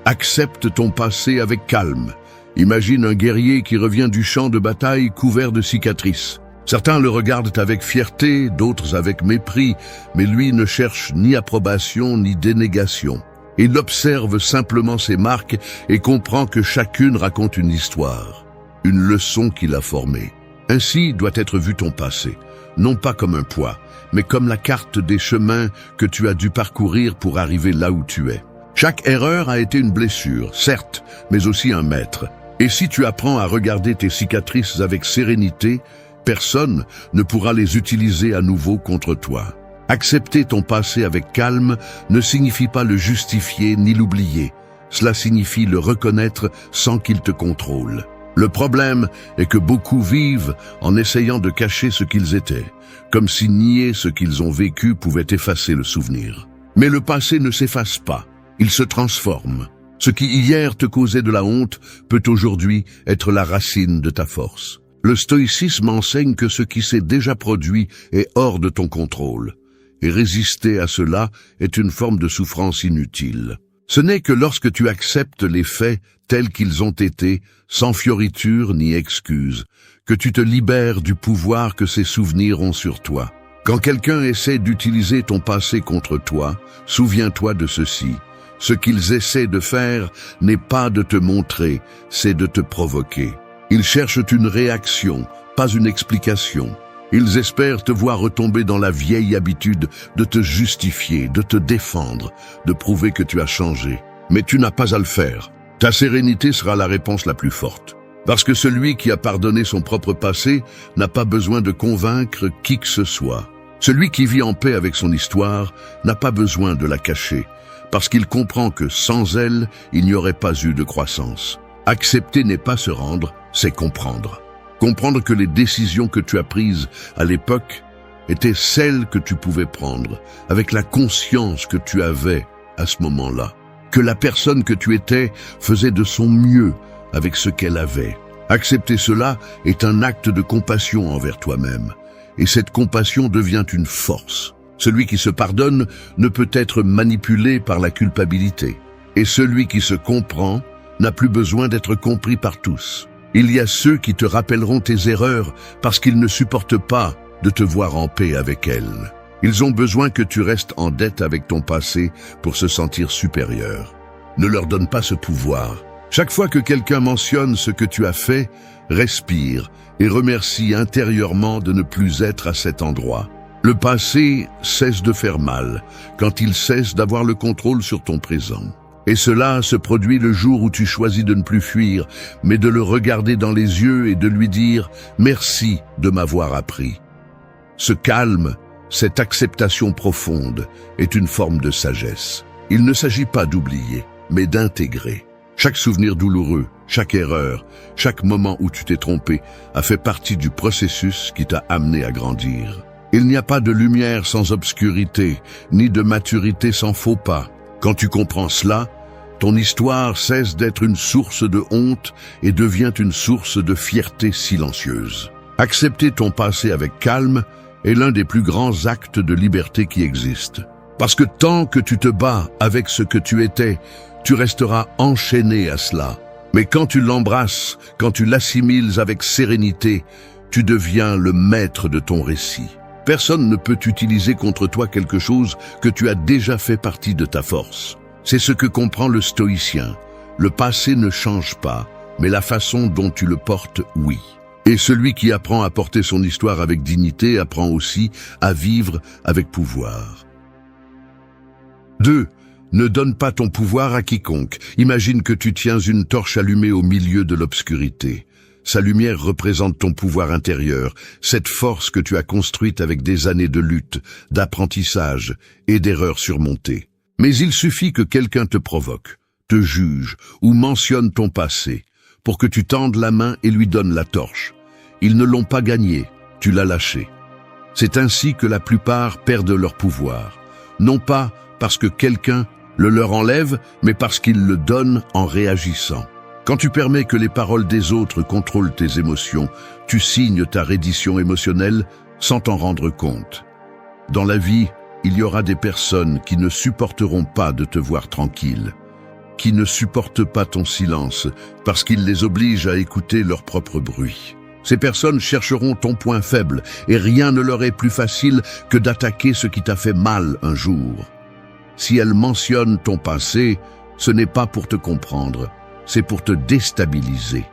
Accepte ton passé avec calme. Imagine un guerrier qui revient du champ de bataille couvert de cicatrices. Certains le regardent avec fierté, d'autres avec mépris, mais lui ne cherche ni approbation ni dénégation. Il observe simplement ses marques et comprend que chacune raconte une histoire, une leçon qu'il a formée. Ainsi doit être vu ton passé, non pas comme un poids, mais comme la carte des chemins que tu as dû parcourir pour arriver là où tu es. Chaque erreur a été une blessure, certes, mais aussi un maître. Et si tu apprends à regarder tes cicatrices avec sérénité, personne ne pourra les utiliser à nouveau contre toi. Accepter ton passé avec calme ne signifie pas le justifier ni l'oublier. Cela signifie le reconnaître sans qu'il te contrôle. Le problème est que beaucoup vivent en essayant de cacher ce qu'ils étaient, comme si nier ce qu'ils ont vécu pouvait effacer le souvenir. Mais le passé ne s'efface pas, il se transforme. Ce qui hier te causait de la honte peut aujourd'hui être la racine de ta force. Le stoïcisme enseigne que ce qui s'est déjà produit est hors de ton contrôle. Et résister à cela est une forme de souffrance inutile. Ce n'est que lorsque tu acceptes les faits tels qu'ils ont été, sans fioriture ni excuse, que tu te libères du pouvoir que ces souvenirs ont sur toi. Quand quelqu'un essaie d'utiliser ton passé contre toi, souviens-toi de ceci. Ce qu'ils essaient de faire n'est pas de te montrer, c'est de te provoquer. Ils cherchent une réaction, pas une explication. Ils espèrent te voir retomber dans la vieille habitude de te justifier, de te défendre, de prouver que tu as changé. Mais tu n'as pas à le faire. Ta sérénité sera la réponse la plus forte. Parce que celui qui a pardonné son propre passé n'a pas besoin de convaincre qui que ce soit. Celui qui vit en paix avec son histoire n'a pas besoin de la cacher, parce qu'il comprend que sans elle, il n'y aurait pas eu de croissance. Accepter n'est pas se rendre, c'est comprendre. Comprendre que les décisions que tu as prises à l'époque étaient celles que tu pouvais prendre, avec la conscience que tu avais à ce moment-là. Que la personne que tu étais faisait de son mieux avec ce qu'elle avait. Accepter cela est un acte de compassion envers toi-même. Et cette compassion devient une force. Celui qui se pardonne ne peut être manipulé par la culpabilité. Et celui qui se comprend n'a plus besoin d'être compris par tous. Il y a ceux qui te rappelleront tes erreurs parce qu'ils ne supportent pas de te voir en paix avec elles. Ils ont besoin que tu restes en dette avec ton passé pour se sentir supérieur. Ne leur donne pas ce pouvoir. Chaque fois que quelqu'un mentionne ce que tu as fait, respire et remercie intérieurement de ne plus être à cet endroit. Le passé cesse de faire mal quand il cesse d'avoir le contrôle sur ton présent. Et cela se produit le jour où tu choisis de ne plus fuir, mais de le regarder dans les yeux et de lui dire « Merci de m'avoir appris ». Ce calme, cette acceptation profonde est une forme de sagesse. Il ne s'agit pas d'oublier, mais d'intégrer. Chaque souvenir douloureux, chaque erreur, chaque moment où tu t'es trompé a fait partie du processus qui t'a amené à grandir. Il n'y a pas de lumière sans obscurité, ni de maturité sans faux pas. Quand tu comprends cela, ton histoire cesse d'être une source de honte et devient une source de fierté silencieuse. Accepter ton passé avec calme est l'un des plus grands actes de liberté qui existent. Parce que tant que tu te bats avec ce que tu étais, tu resteras enchaîné à cela. Mais quand tu l'embrasses, quand tu l'assimiles avec sérénité, tu deviens le maître de ton récit. Personne ne peut utiliser contre toi quelque chose que tu as déjà fait partie de ta force. C'est ce que comprend le stoïcien. Le passé ne change pas, mais la façon dont tu le portes, oui. Et celui qui apprend à porter son histoire avec dignité apprend aussi à vivre avec pouvoir. 2. Ne donne pas ton pouvoir à quiconque. Imagine que tu tiens une torche allumée au milieu de l'obscurité. Sa lumière représente ton pouvoir intérieur, cette force que tu as construite avec des années de lutte, d'apprentissage et d'erreurs surmontées. Mais il suffit que quelqu'un te provoque, te juge ou mentionne ton passé pour que tu tendes la main et lui donnes la torche. Ils ne l'ont pas gagné, tu l'as lâché. C'est ainsi que la plupart perdent leur pouvoir, non pas parce que quelqu'un le leur enlève, mais parce qu'ils le donnent en réagissant. Quand tu permets que les paroles des autres contrôlent tes émotions, tu signes ta reddition émotionnelle sans t'en rendre compte. Dans la vie, il y aura des personnes qui ne supporteront pas de te voir tranquille, qui ne supportent pas ton silence parce qu'ils les obligent à écouter leur propre bruit. Ces personnes chercheront ton point faible et rien ne leur est plus facile que d'attaquer ce qui t'a fait mal un jour. Si elles mentionnent ton passé, ce n'est pas pour te comprendre, c'est pour te déstabiliser.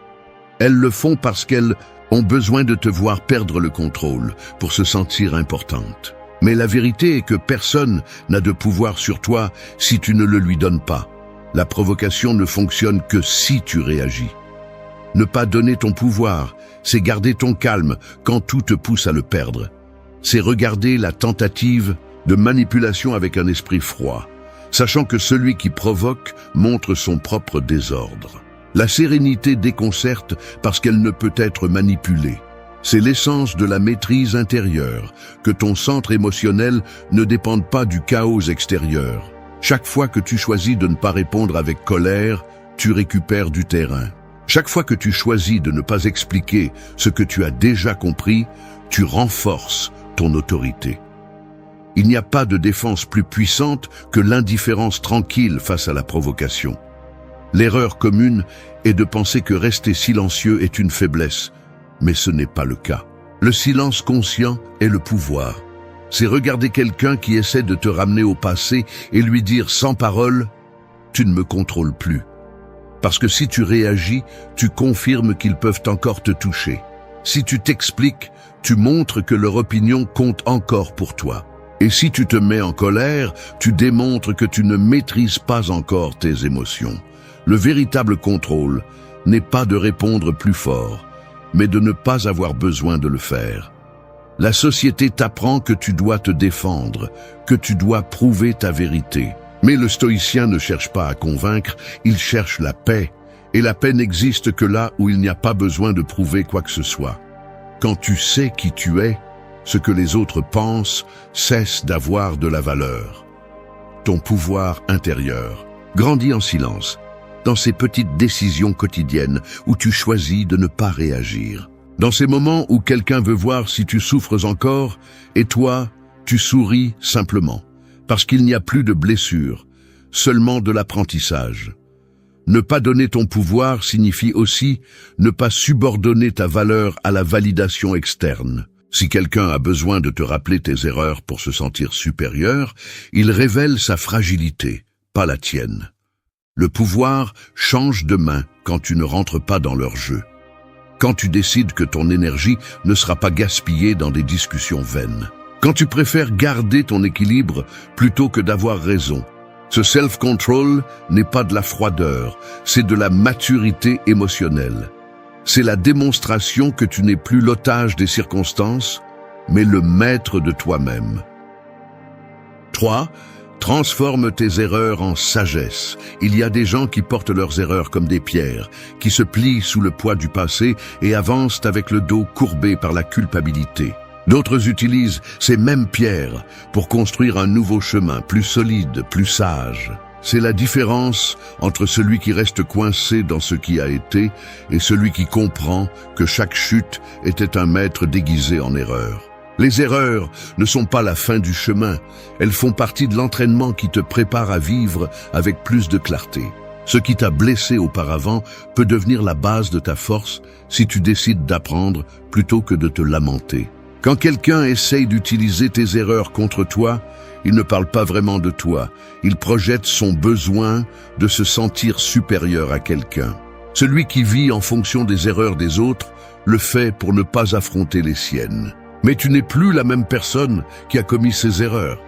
Elles le font parce qu'elles ont besoin de te voir perdre le contrôle pour se sentir importante. Mais la vérité est que personne n'a de pouvoir sur toi si tu ne le lui donnes pas. La provocation ne fonctionne que si tu réagis. Ne pas donner ton pouvoir, c'est garder ton calme quand tout te pousse à le perdre. C'est regarder la tentative de manipulation avec un esprit froid, sachant que celui qui provoque montre son propre désordre. La sérénité déconcerte parce qu'elle ne peut être manipulée. C'est l'essence de la maîtrise intérieure, que ton centre émotionnel ne dépende pas du chaos extérieur. Chaque fois que tu choisis de ne pas répondre avec colère, tu récupères du terrain. Chaque fois que tu choisis de ne pas expliquer ce que tu as déjà compris, tu renforces ton autorité. Il n'y a pas de défense plus puissante que l'indifférence tranquille face à la provocation. L'erreur commune est de penser que rester silencieux est une faiblesse, mais ce n'est pas le cas. Le silence conscient est le pouvoir. C'est regarder quelqu'un qui essaie de te ramener au passé et lui dire sans parole tu ne me contrôles plus. Parce que si tu réagis, tu confirmes qu'ils peuvent encore te toucher. Si tu t'expliques, tu montres que leur opinion compte encore pour toi. Et si tu te mets en colère, tu démontres que tu ne maîtrises pas encore tes émotions. Le véritable contrôle n'est pas de répondre plus fort, mais de ne pas avoir besoin de le faire. La société t'apprend que tu dois te défendre, que tu dois prouver ta vérité. Mais le stoïcien ne cherche pas à convaincre, il cherche la paix. Et la paix n'existe que là où il n'y a pas besoin de prouver quoi que ce soit. Quand tu sais qui tu es, ce que les autres pensent cesse d'avoir de la valeur. Ton pouvoir intérieur grandit en silence, dans ces petites décisions quotidiennes où tu choisis de ne pas réagir. Dans ces moments où quelqu'un veut voir si tu souffres encore, et toi, tu souris simplement, parce qu'il n'y a plus de blessure, seulement de l'apprentissage. Ne pas donner ton pouvoir signifie aussi ne pas subordonner ta valeur à la validation externe. Si quelqu'un a besoin de te rappeler tes erreurs pour se sentir supérieur, il révèle sa fragilité, pas la tienne. Le pouvoir change de main quand tu ne rentres pas dans leur jeu. Quand tu décides que ton énergie ne sera pas gaspillée dans des discussions vaines. Quand tu préfères garder ton équilibre plutôt que d'avoir raison. Ce self-control n'est pas de la froideur, c'est de la maturité émotionnelle. C'est la démonstration que tu n'es plus l'otage des circonstances, mais le maître de toi-même. 3. Transforme tes erreurs en sagesse. Il y a des gens qui portent leurs erreurs comme des pierres, qui se plient sous le poids du passé et avancent avec le dos courbé par la culpabilité. D'autres utilisent ces mêmes pierres pour construire un nouveau chemin, plus solide, plus sage. C'est la différence entre celui qui reste coincé dans ce qui a été et celui qui comprend que chaque chute était un maître déguisé en erreur. Les erreurs ne sont pas la fin du chemin, elles font partie de l'entraînement qui te prépare à vivre avec plus de clarté. Ce qui t'a blessé auparavant peut devenir la base de ta force si tu décides d'apprendre plutôt que de te lamenter. Quand quelqu'un essaye d'utiliser tes erreurs contre toi, il ne parle pas vraiment de toi, il projette son besoin de se sentir supérieur à quelqu'un. Celui qui vit en fonction des erreurs des autres le fait pour ne pas affronter les siennes. Mais tu n'es plus la même personne qui a commis ces erreurs.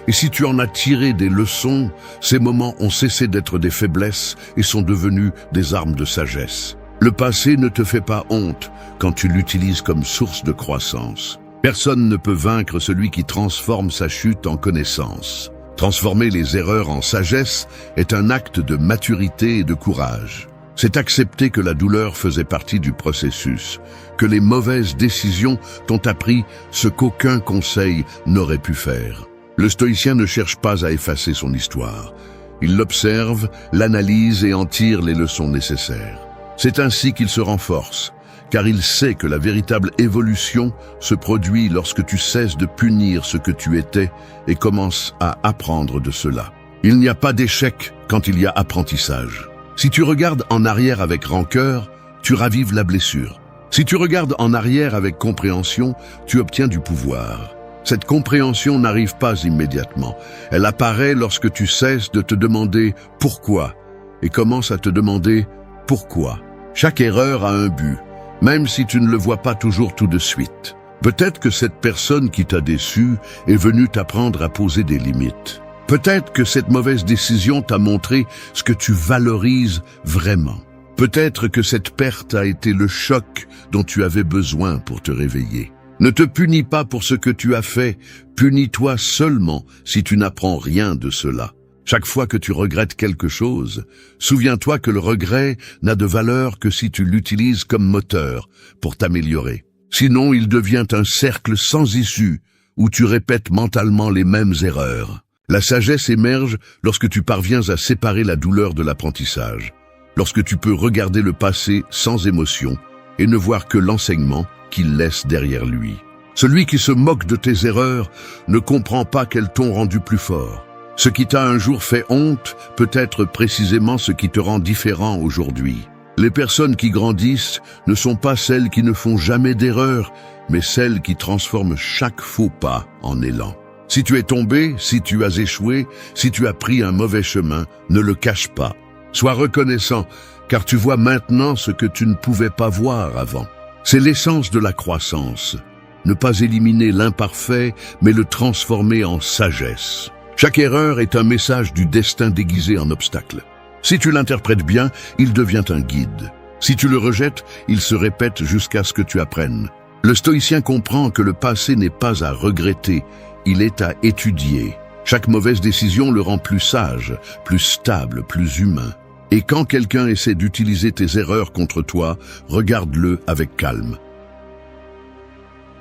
Et si tu en as tiré des leçons, ces moments ont cessé d'être des faiblesses et sont devenus des armes de sagesse. Le passé ne te fait pas honte quand tu l'utilises comme source de croissance. Personne ne peut vaincre celui qui transforme sa chute en connaissance. Transformer les erreurs en sagesse est un acte de maturité et de courage. C'est accepter que la douleur faisait partie du processus, que les mauvaises décisions t'ont appris ce qu'aucun conseil n'aurait pu faire. Le stoïcien ne cherche pas à effacer son histoire. Il l'observe, l'analyse et en tire les leçons nécessaires. C'est ainsi qu'il se renforce, car il sait que la véritable évolution se produit lorsque tu cesses de punir ce que tu étais et commences à apprendre de cela. Il n'y a pas d'échec quand il y a apprentissage. Si tu regardes en arrière avec rancœur, tu ravives la blessure. Si tu regardes en arrière avec compréhension, tu obtiens du pouvoir. Cette compréhension n'arrive pas immédiatement. Elle apparaît lorsque tu cesses de te demander « pourquoi ?» et commences à te demander « pourquoi ?» Chaque erreur a un but, même si tu ne le vois pas toujours tout de suite. Peut-être que cette personne qui t'a déçu est venue t'apprendre à poser des limites. Peut-être que cette mauvaise décision t'a montré ce que tu valorises vraiment. Peut-être que cette perte a été le choc dont tu avais besoin pour te réveiller. Ne te punis pas pour ce que tu as fait, punis-toi seulement si tu n'apprends rien de cela. Chaque fois que tu regrettes quelque chose, souviens-toi que le regret n'a de valeur que si tu l'utilises comme moteur pour t'améliorer. Sinon, il devient un cercle sans issue où tu répètes mentalement les mêmes erreurs. La sagesse émerge lorsque tu parviens à séparer la douleur de l'apprentissage, lorsque tu peux regarder le passé sans émotion et ne voir que l'enseignement qu'il laisse derrière lui. Celui qui se moque de tes erreurs ne comprend pas qu'elles t'ont rendu plus fort. Ce qui t'a un jour fait honte peut être précisément ce qui te rend différent aujourd'hui. Les personnes qui grandissent ne sont pas celles qui ne font jamais d'erreur, mais celles qui transforment chaque faux pas en élan. Si tu es tombé, si tu as échoué, si tu as pris un mauvais chemin, ne le cache pas. Sois reconnaissant, car tu vois maintenant ce que tu ne pouvais pas voir avant. C'est l'essence de la croissance. Ne pas éliminer l'imparfait, mais le transformer en sagesse. Chaque erreur est un message du destin déguisé en obstacle. Si tu l'interprètes bien, il devient un guide. Si tu le rejettes, il se répète jusqu'à ce que tu apprennes. Le stoïcien comprend que le passé n'est pas à regretter, il est à étudier. Chaque mauvaise décision le rend plus sage, plus stable, plus humain. Et quand quelqu'un essaie d'utiliser tes erreurs contre toi, regarde-le avec calme.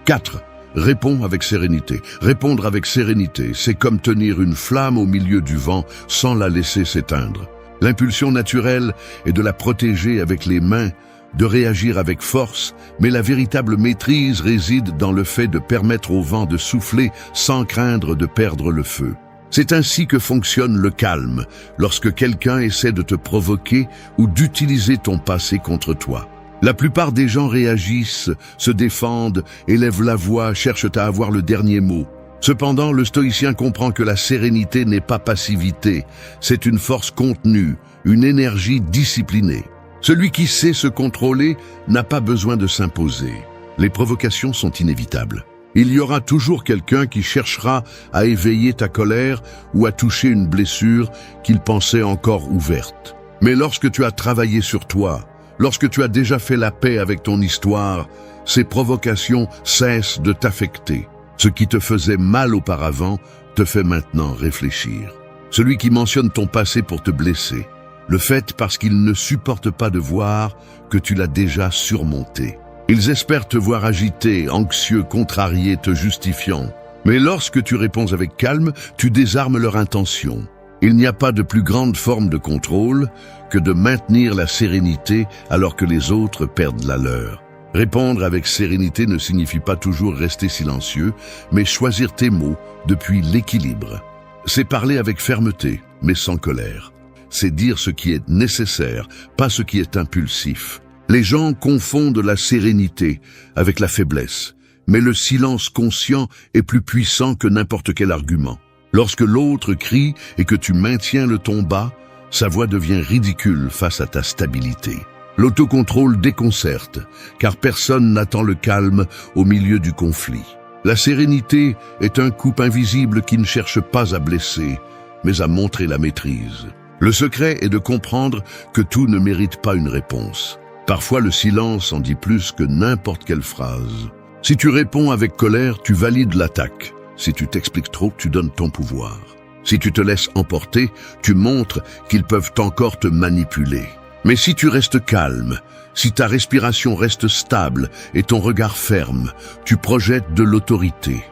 4. Réponds avec sérénité. Répondre avec sérénité, c'est comme tenir une flamme au milieu du vent sans la laisser s'éteindre. L'impulsion naturelle est de la protéger avec les mains, de réagir avec force, mais la véritable maîtrise réside dans le fait de permettre au vent de souffler sans craindre de perdre le feu. C'est ainsi que fonctionne le calme, lorsque quelqu'un essaie de te provoquer ou d'utiliser ton passé contre toi. La plupart des gens réagissent, se défendent, élèvent la voix, cherchent à avoir le dernier mot. Cependant, le stoïcien comprend que la sérénité n'est pas passivité, c'est une force contenue, une énergie disciplinée. Celui qui sait se contrôler n'a pas besoin de s'imposer. Les provocations sont inévitables. Il y aura toujours quelqu'un qui cherchera à éveiller ta colère ou à toucher une blessure qu'il pensait encore ouverte. Mais lorsque tu as travaillé sur toi, lorsque tu as déjà fait la paix avec ton histoire, ces provocations cessent de t'affecter. Ce qui te faisait mal auparavant te fait maintenant réfléchir. Celui qui mentionne ton passé pour te blesser, le fait parce qu'il ne supporte pas de voir que tu l'as déjà surmonté. Ils espèrent te voir agité, anxieux, contrarié, te justifiant. Mais lorsque tu réponds avec calme, tu désarmes leur intention. Il n'y a pas de plus grande forme de contrôle que de maintenir la sérénité alors que les autres perdent la leur. Répondre avec sérénité ne signifie pas toujours rester silencieux, mais choisir tes mots depuis l'équilibre. C'est parler avec fermeté, mais sans colère. C'est dire ce qui est nécessaire, pas ce qui est impulsif. Les gens confondent la sérénité avec la faiblesse, mais le silence conscient est plus puissant que n'importe quel argument. Lorsque l'autre crie et que tu maintiens le ton bas, sa voix devient ridicule face à ta stabilité. L'autocontrôle déconcerte, car personne n'attend le calme au milieu du conflit. La sérénité est un coupe invisible qui ne cherche pas à blesser, mais à montrer la maîtrise. Le secret est de comprendre que tout ne mérite pas une réponse. Parfois, le silence en dit plus que n'importe quelle phrase. Si tu réponds avec colère, tu valides l'attaque. Si tu t'expliques trop, tu donnes ton pouvoir. Si tu te laisses emporter, tu montres qu'ils peuvent encore te manipuler. Mais si tu restes calme, si ta respiration reste stable et ton regard ferme, tu projettes de l'autorité.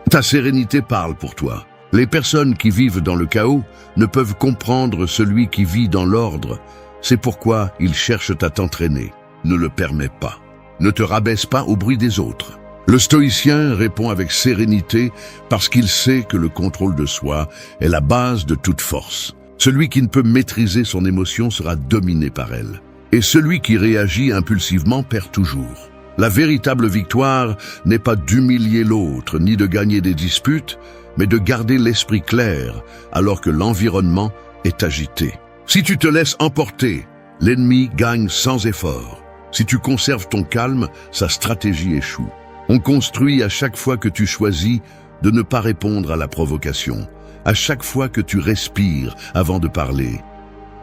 Ta sérénité parle pour toi. Les personnes qui vivent dans le chaos ne peuvent comprendre celui qui vit dans l'ordre. C'est pourquoi ils cherchent à t'entraîner. Ne le permets pas. Ne te rabaisse pas au bruit des autres. Le stoïcien répond avec sérénité parce qu'il sait que le contrôle de soi est la base de toute force. Celui qui ne peut maîtriser son émotion sera dominé par elle. Et celui qui réagit impulsivement perd toujours. La véritable victoire n'est pas d'humilier l'autre, ni de gagner des disputes, mais de garder l'esprit clair alors que l'environnement est agité. Si tu te laisses emporter, l'ennemi gagne sans effort. Si tu conserves ton calme, sa stratégie échoue. On construit à chaque fois que tu choisis de ne pas répondre à la provocation, à chaque fois que tu respires avant de parler,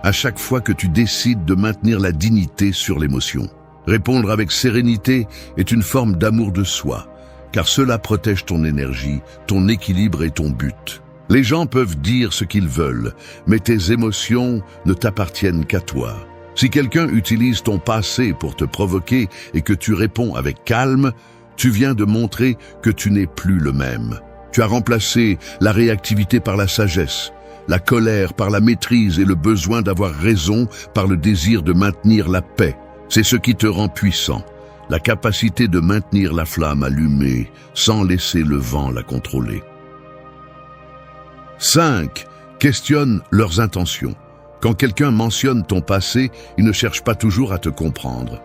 à chaque fois que tu décides de maintenir la dignité sur l'émotion. Répondre avec sérénité est une forme d'amour de soi, car cela protège ton énergie, ton équilibre et ton but. Les gens peuvent dire ce qu'ils veulent, mais tes émotions ne t'appartiennent qu'à toi. Si quelqu'un utilise ton passé pour te provoquer et que tu réponds avec calme, tu viens de montrer que tu n'es plus le même. Tu as remplacé la réactivité par la sagesse, la colère par la maîtrise et le besoin d'avoir raison par le désir de maintenir la paix. C'est ce qui te rend puissant, la capacité de maintenir la flamme allumée sans laisser le vent la contrôler. 5. Questionne leurs intentions. Quand quelqu'un mentionne ton passé, il ne cherche pas toujours à te comprendre.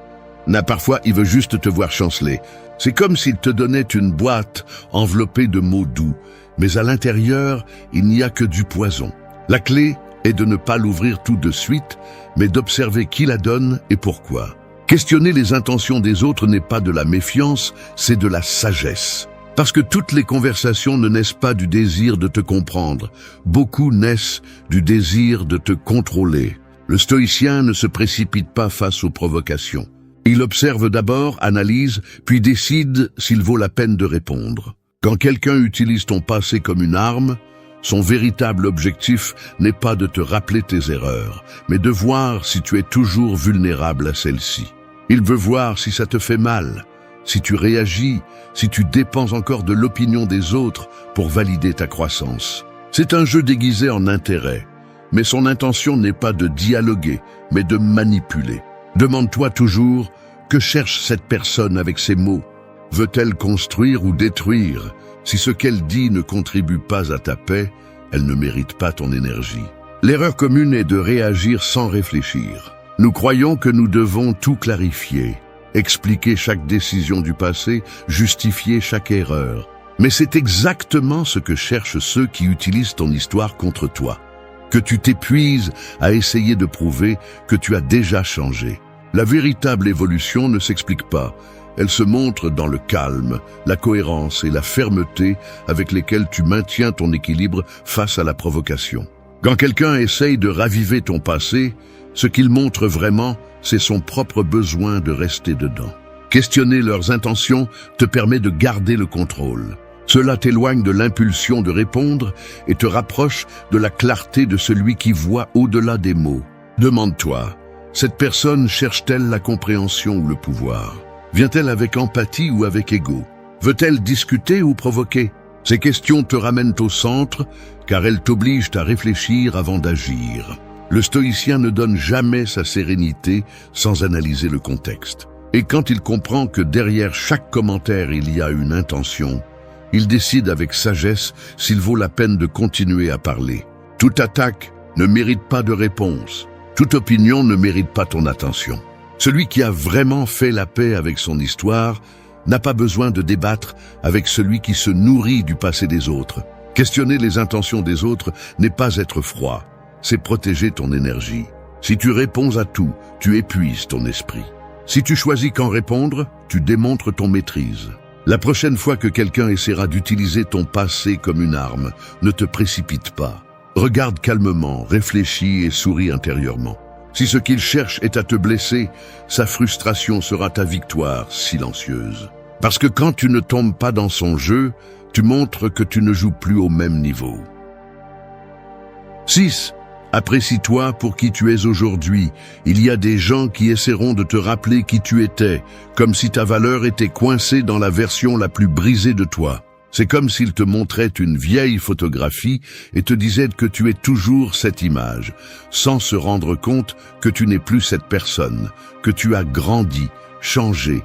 Parfois, il veut juste te voir chanceler. C'est comme s'il te donnait une boîte enveloppée de mots doux, mais à l'intérieur, il n'y a que du poison. La clé est de ne pas l'ouvrir tout de suite, mais d'observer qui la donne et pourquoi. Questionner les intentions des autres n'est pas de la méfiance, c'est de la sagesse. Parce que toutes les conversations ne naissent pas du désir de te comprendre, beaucoup naissent du désir de te contrôler. Le stoïcien ne se précipite pas face aux provocations. Il observe d'abord, analyse, puis décide s'il vaut la peine de répondre. Quand quelqu'un utilise ton passé comme une arme, son véritable objectif n'est pas de te rappeler tes erreurs, mais de voir si tu es toujours vulnérable à celles-ci. Il veut voir si ça te fait mal, si tu réagis, si tu dépends encore de l'opinion des autres pour valider ta croissance. C'est un jeu déguisé en intérêt, mais son intention n'est pas de dialoguer, mais de manipuler. Demande-toi toujours, que cherche cette personne avec ses mots? Veut-elle construire ou détruire? Si ce qu'elle dit ne contribue pas à ta paix, elle ne mérite pas ton énergie. L'erreur commune est de réagir sans réfléchir. Nous croyons que nous devons tout clarifier, expliquer chaque décision du passé, justifier chaque erreur. Mais c'est exactement ce que cherchent ceux qui utilisent ton histoire contre toi. Que tu t'épuises à essayer de prouver que tu as déjà changé. La véritable évolution ne s'explique pas. Elle se montre dans le calme, la cohérence et la fermeté avec lesquelles tu maintiens ton équilibre face à la provocation. Quand quelqu'un essaye de raviver ton passé, ce qu'il montre vraiment, c'est son propre besoin de rester dedans. Questionner leurs intentions te permet de garder le contrôle. Cela t'éloigne de l'impulsion de répondre et te rapproche de la clarté de celui qui voit au-delà des mots. Demande-toi, cette personne cherche-t-elle la compréhension ou le pouvoir? Vient-elle avec empathie ou avec ego? Veut-elle discuter ou provoquer? Ces questions te ramènent au centre, car elles t'obligent à réfléchir avant d'agir. Le stoïcien ne donne jamais sa sérénité sans analyser le contexte. Et quand il comprend que derrière chaque commentaire il y a une intention, il décide avec sagesse s'il vaut la peine de continuer à parler. Toute attaque ne mérite pas de réponse. Toute opinion ne mérite pas ton attention. Celui qui a vraiment fait la paix avec son histoire n'a pas besoin de débattre avec celui qui se nourrit du passé des autres. Questionner les intentions des autres n'est pas être froid, c'est protéger ton énergie. Si tu réponds à tout, tu épuises ton esprit. Si tu choisis qu'en répondre, tu démontres ton maîtrise. La prochaine fois que quelqu'un essaiera d'utiliser ton passé comme une arme, ne te précipite pas. Regarde calmement, réfléchis et souris intérieurement. Si ce qu'il cherche est à te blesser, sa frustration sera ta victoire silencieuse. Parce que quand tu ne tombes pas dans son jeu, tu montres que tu ne joues plus au même niveau. 6. Apprécie-toi pour qui tu es aujourd'hui. Il y a des gens qui essaieront de te rappeler qui tu étais, comme si ta valeur était coincée dans la version la plus brisée de toi. C'est comme s'ils te montraient une vieille photographie et te disaient que tu es toujours cette image, sans se rendre compte que tu n'es plus cette personne, que tu as grandi, changé,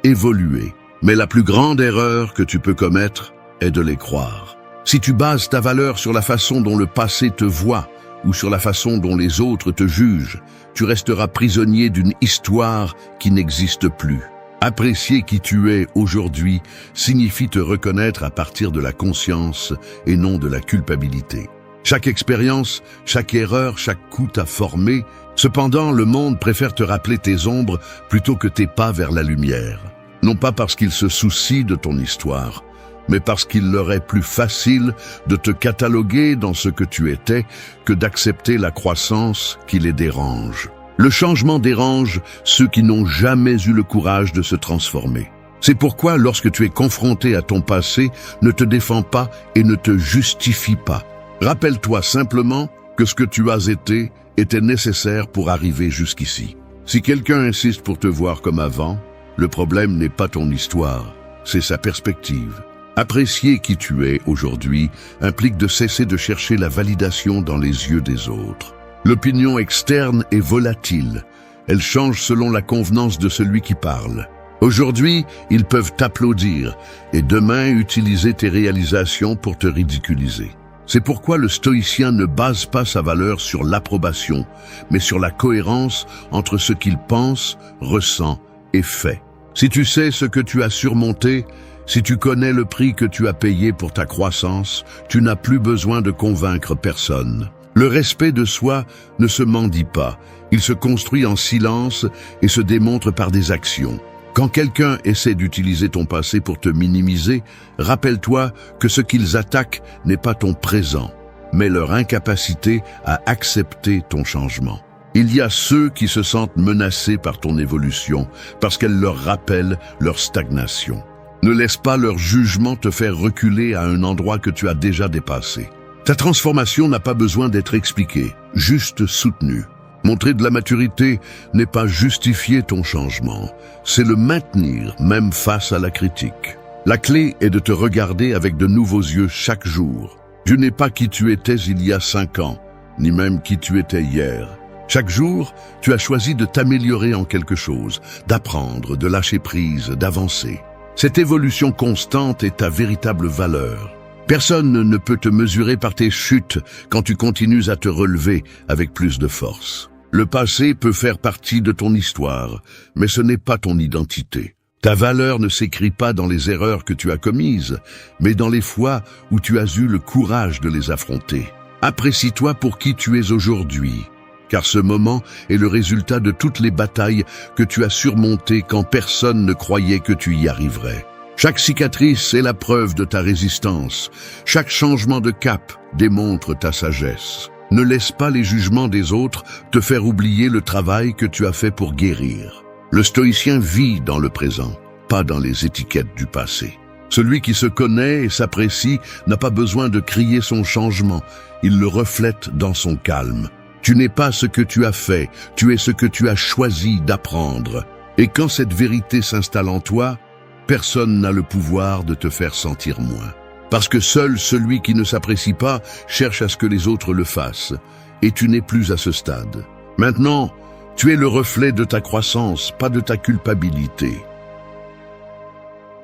évolué. Mais la plus grande erreur que tu peux commettre est de les croire. Si tu bases ta valeur sur la façon dont le passé te voit ou sur la façon dont les autres te jugent, tu resteras prisonnier d'une histoire qui n'existe plus. Apprécier qui tu es aujourd'hui signifie te reconnaître à partir de la conscience et non de la culpabilité. Chaque expérience, chaque erreur, chaque coup t'a formé. Cependant, le monde préfère te rappeler tes ombres plutôt que tes pas vers la lumière. Non pas parce qu'il se soucie de ton histoire, mais parce qu'il leur est plus facile de te cataloguer dans ce que tu étais que d'accepter la croissance qui les dérange. Le changement dérange ceux qui n'ont jamais eu le courage de se transformer. C'est pourquoi, lorsque tu es confronté à ton passé, ne te défends pas et ne te justifie pas. Rappelle-toi simplement que ce que tu as été était nécessaire pour arriver jusqu'ici. Si quelqu'un insiste pour te voir comme avant, le problème n'est pas ton histoire, c'est sa perspective. Apprécier qui tu es aujourd'hui implique de cesser de chercher la validation dans les yeux des autres. L'opinion externe est volatile. Elle change selon la convenance de celui qui parle. Aujourd'hui, ils peuvent t'applaudir et demain utiliser tes réalisations pour te ridiculiser. C'est pourquoi le stoïcien ne base pas sa valeur sur l'approbation, mais sur la cohérence entre ce qu'il pense, ressent et fait. Si tu sais ce que tu as surmonté, Si tu connais le prix que tu as payé pour ta croissance, tu n'as plus besoin de convaincre personne. Le respect de soi ne se mendie pas, il se construit en silence et se démontre par des actions. Quand quelqu'un essaie d'utiliser ton passé pour te minimiser, rappelle-toi que ce qu'ils attaquent n'est pas ton présent, mais leur incapacité à accepter ton changement. Il y a ceux qui se sentent menacés par ton évolution parce qu'elle leur rappelle leur stagnation. Ne laisse pas leur jugement te faire reculer à un endroit que tu as déjà dépassé. Ta transformation n'a pas besoin d'être expliquée, juste soutenue. Montrer de la maturité n'est pas justifier ton changement, c'est le maintenir même face à la critique. La clé est de te regarder avec de nouveaux yeux chaque jour. Tu n'es pas qui tu étais il y a 5 ans, ni même qui tu étais hier. Chaque jour, tu as choisi de t'améliorer en quelque chose, d'apprendre, de lâcher prise, d'avancer. Cette évolution constante est ta véritable valeur. Personne ne peut te mesurer par tes chutes quand tu continues à te relever avec plus de force. Le passé peut faire partie de ton histoire, mais ce n'est pas ton identité. Ta valeur ne s'écrit pas dans les erreurs que tu as commises, mais dans les fois où tu as eu le courage de les affronter. Apprécie-toi pour qui tu es aujourd'hui, car ce moment est le résultat de toutes les batailles que tu as surmontées quand personne ne croyait que tu y arriverais. Chaque cicatrice est la preuve de ta résistance. Chaque changement de cap démontre ta sagesse. Ne laisse pas les jugements des autres te faire oublier le travail que tu as fait pour guérir. Le stoïcien vit dans le présent, pas dans les étiquettes du passé. Celui qui se connaît et s'apprécie n'a pas besoin de crier son changement. Il le reflète dans son calme. Tu n'es pas ce que tu as fait, tu es ce que tu as choisi d'apprendre. Et quand cette vérité s'installe en toi, personne n'a le pouvoir de te faire sentir moins. Parce que seul celui qui ne s'apprécie pas cherche à ce que les autres le fassent. Et tu n'es plus à ce stade. Maintenant, tu es le reflet de ta croissance, pas de ta culpabilité.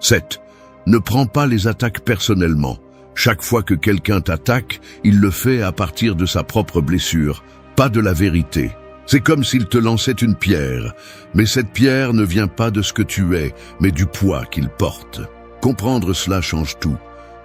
7. Ne prends pas les attaques personnellement. Chaque fois que quelqu'un t'attaque, il le fait à partir de sa propre blessure, pas de la vérité. C'est comme s'il te lançait une pierre, mais cette pierre ne vient pas de ce que tu es, mais du poids qu'il porte. Comprendre cela change tout.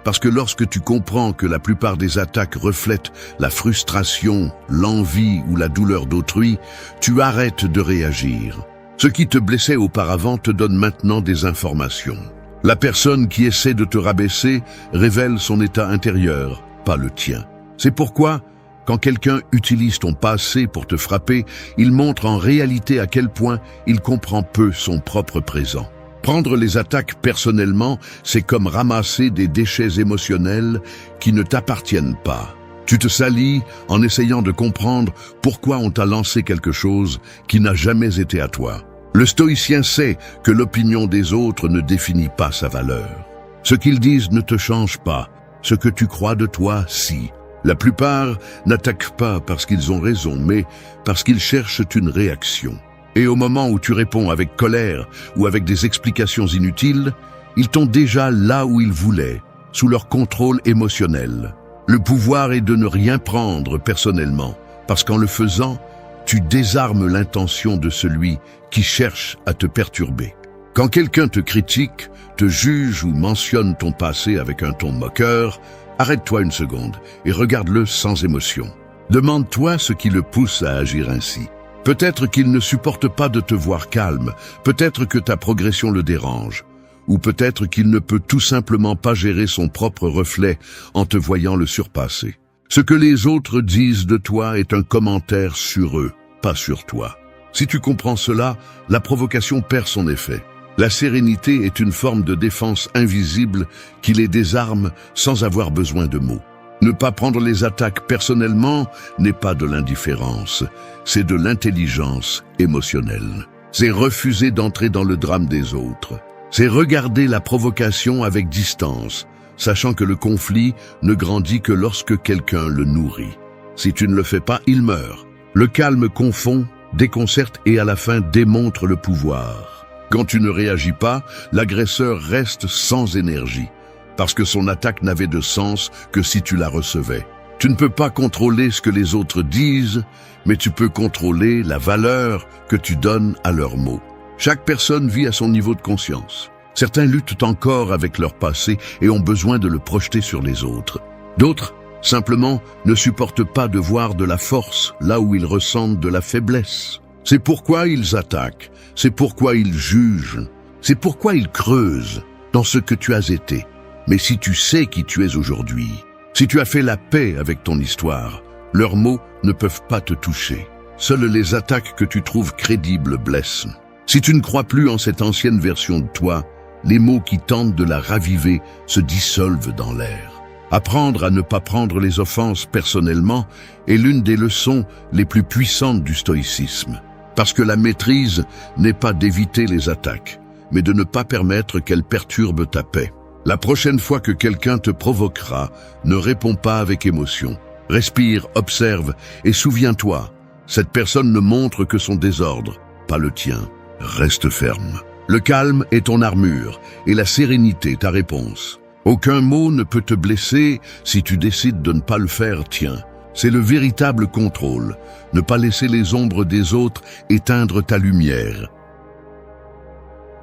Parce que lorsque tu comprends que la plupart des attaques reflètent la frustration, l'envie ou la douleur d'autrui, tu arrêtes de réagir. Ce qui te blessait auparavant te donne maintenant des informations. La personne qui essaie de te rabaisser révèle son état intérieur, pas le tien. C'est pourquoi, quand quelqu'un utilise ton passé pour te frapper, il montre en réalité à quel point il comprend peu son propre présent. Prendre les attaques personnellement, c'est comme ramasser des déchets émotionnels qui ne t'appartiennent pas. Tu te salis en essayant de comprendre pourquoi on t'a lancé quelque chose qui n'a jamais été à toi. Le stoïcien sait que l'opinion des autres ne définit pas sa valeur. Ce qu'ils disent ne te change pas, ce que tu crois de toi, si. La plupart n'attaquent pas parce qu'ils ont raison, mais parce qu'ils cherchent une réaction. Et au moment où tu réponds avec colère ou avec des explications inutiles, ils t'ont déjà là où ils voulaient, sous leur contrôle émotionnel. Le pouvoir est de ne rien prendre personnellement, parce qu'en le faisant, tu désarmes l'intention de celui qui cherche à te perturber. Quand quelqu'un te critique, te juge ou mentionne ton passé avec un ton moqueur, arrête-toi une seconde et regarde-le sans émotion. Demande-toi ce qui le pousse à agir ainsi. Peut-être qu'il ne supporte pas de te voir calme, peut-être que ta progression le dérange, ou peut-être qu'il ne peut tout simplement pas gérer son propre reflet en te voyant le surpasser. Ce que les autres disent de toi est un commentaire sur eux, pas sur toi. Si tu comprends cela, la provocation perd son effet. La sérénité est une forme de défense invisible qui les désarme sans avoir besoin de mots. Ne pas prendre les attaques personnellement n'est pas de l'indifférence, c'est de l'intelligence émotionnelle. C'est refuser d'entrer dans le drame des autres. C'est regarder la provocation avec distance, sachant que le conflit ne grandit que lorsque quelqu'un le nourrit. Si tu ne le fais pas, il meurt. Le calme confond, déconcerte et à la fin démontre le pouvoir. Quand tu ne réagis pas, l'agresseur reste sans énergie, parce que son attaque n'avait de sens que si tu la recevais. Tu ne peux pas contrôler ce que les autres disent, mais tu peux contrôler la valeur que tu donnes à leurs mots. Chaque personne vit à son niveau de conscience. Certains luttent encore avec leur passé et ont besoin de le projeter sur les autres. D'autres, simplement, ne supportent pas de voir de la force là où ils ressentent de la faiblesse. C'est pourquoi ils attaquent, c'est pourquoi ils jugent, c'est pourquoi ils creusent dans ce que tu as été. Mais si tu sais qui tu es aujourd'hui, si tu as fait la paix avec ton histoire, leurs mots ne peuvent pas te toucher. Seules les attaques que tu trouves crédibles blessent. Si tu ne crois plus en cette ancienne version de toi, les mots qui tentent de la raviver se dissolvent dans l'air. Apprendre à ne pas prendre les offenses personnellement est l'une des leçons les plus puissantes du stoïcisme. Parce que la maîtrise n'est pas d'éviter les attaques, mais de ne pas permettre qu'elles perturbent ta paix. La prochaine fois que quelqu'un te provoquera, ne réponds pas avec émotion. Respire, observe et souviens-toi, cette personne ne montre que son désordre, pas le tien. Reste ferme. Le calme est ton armure et la sérénité ta réponse. Aucun mot ne peut te blesser si tu décides de ne pas le faire tien. C'est le véritable contrôle, ne pas laisser les ombres des autres éteindre ta lumière.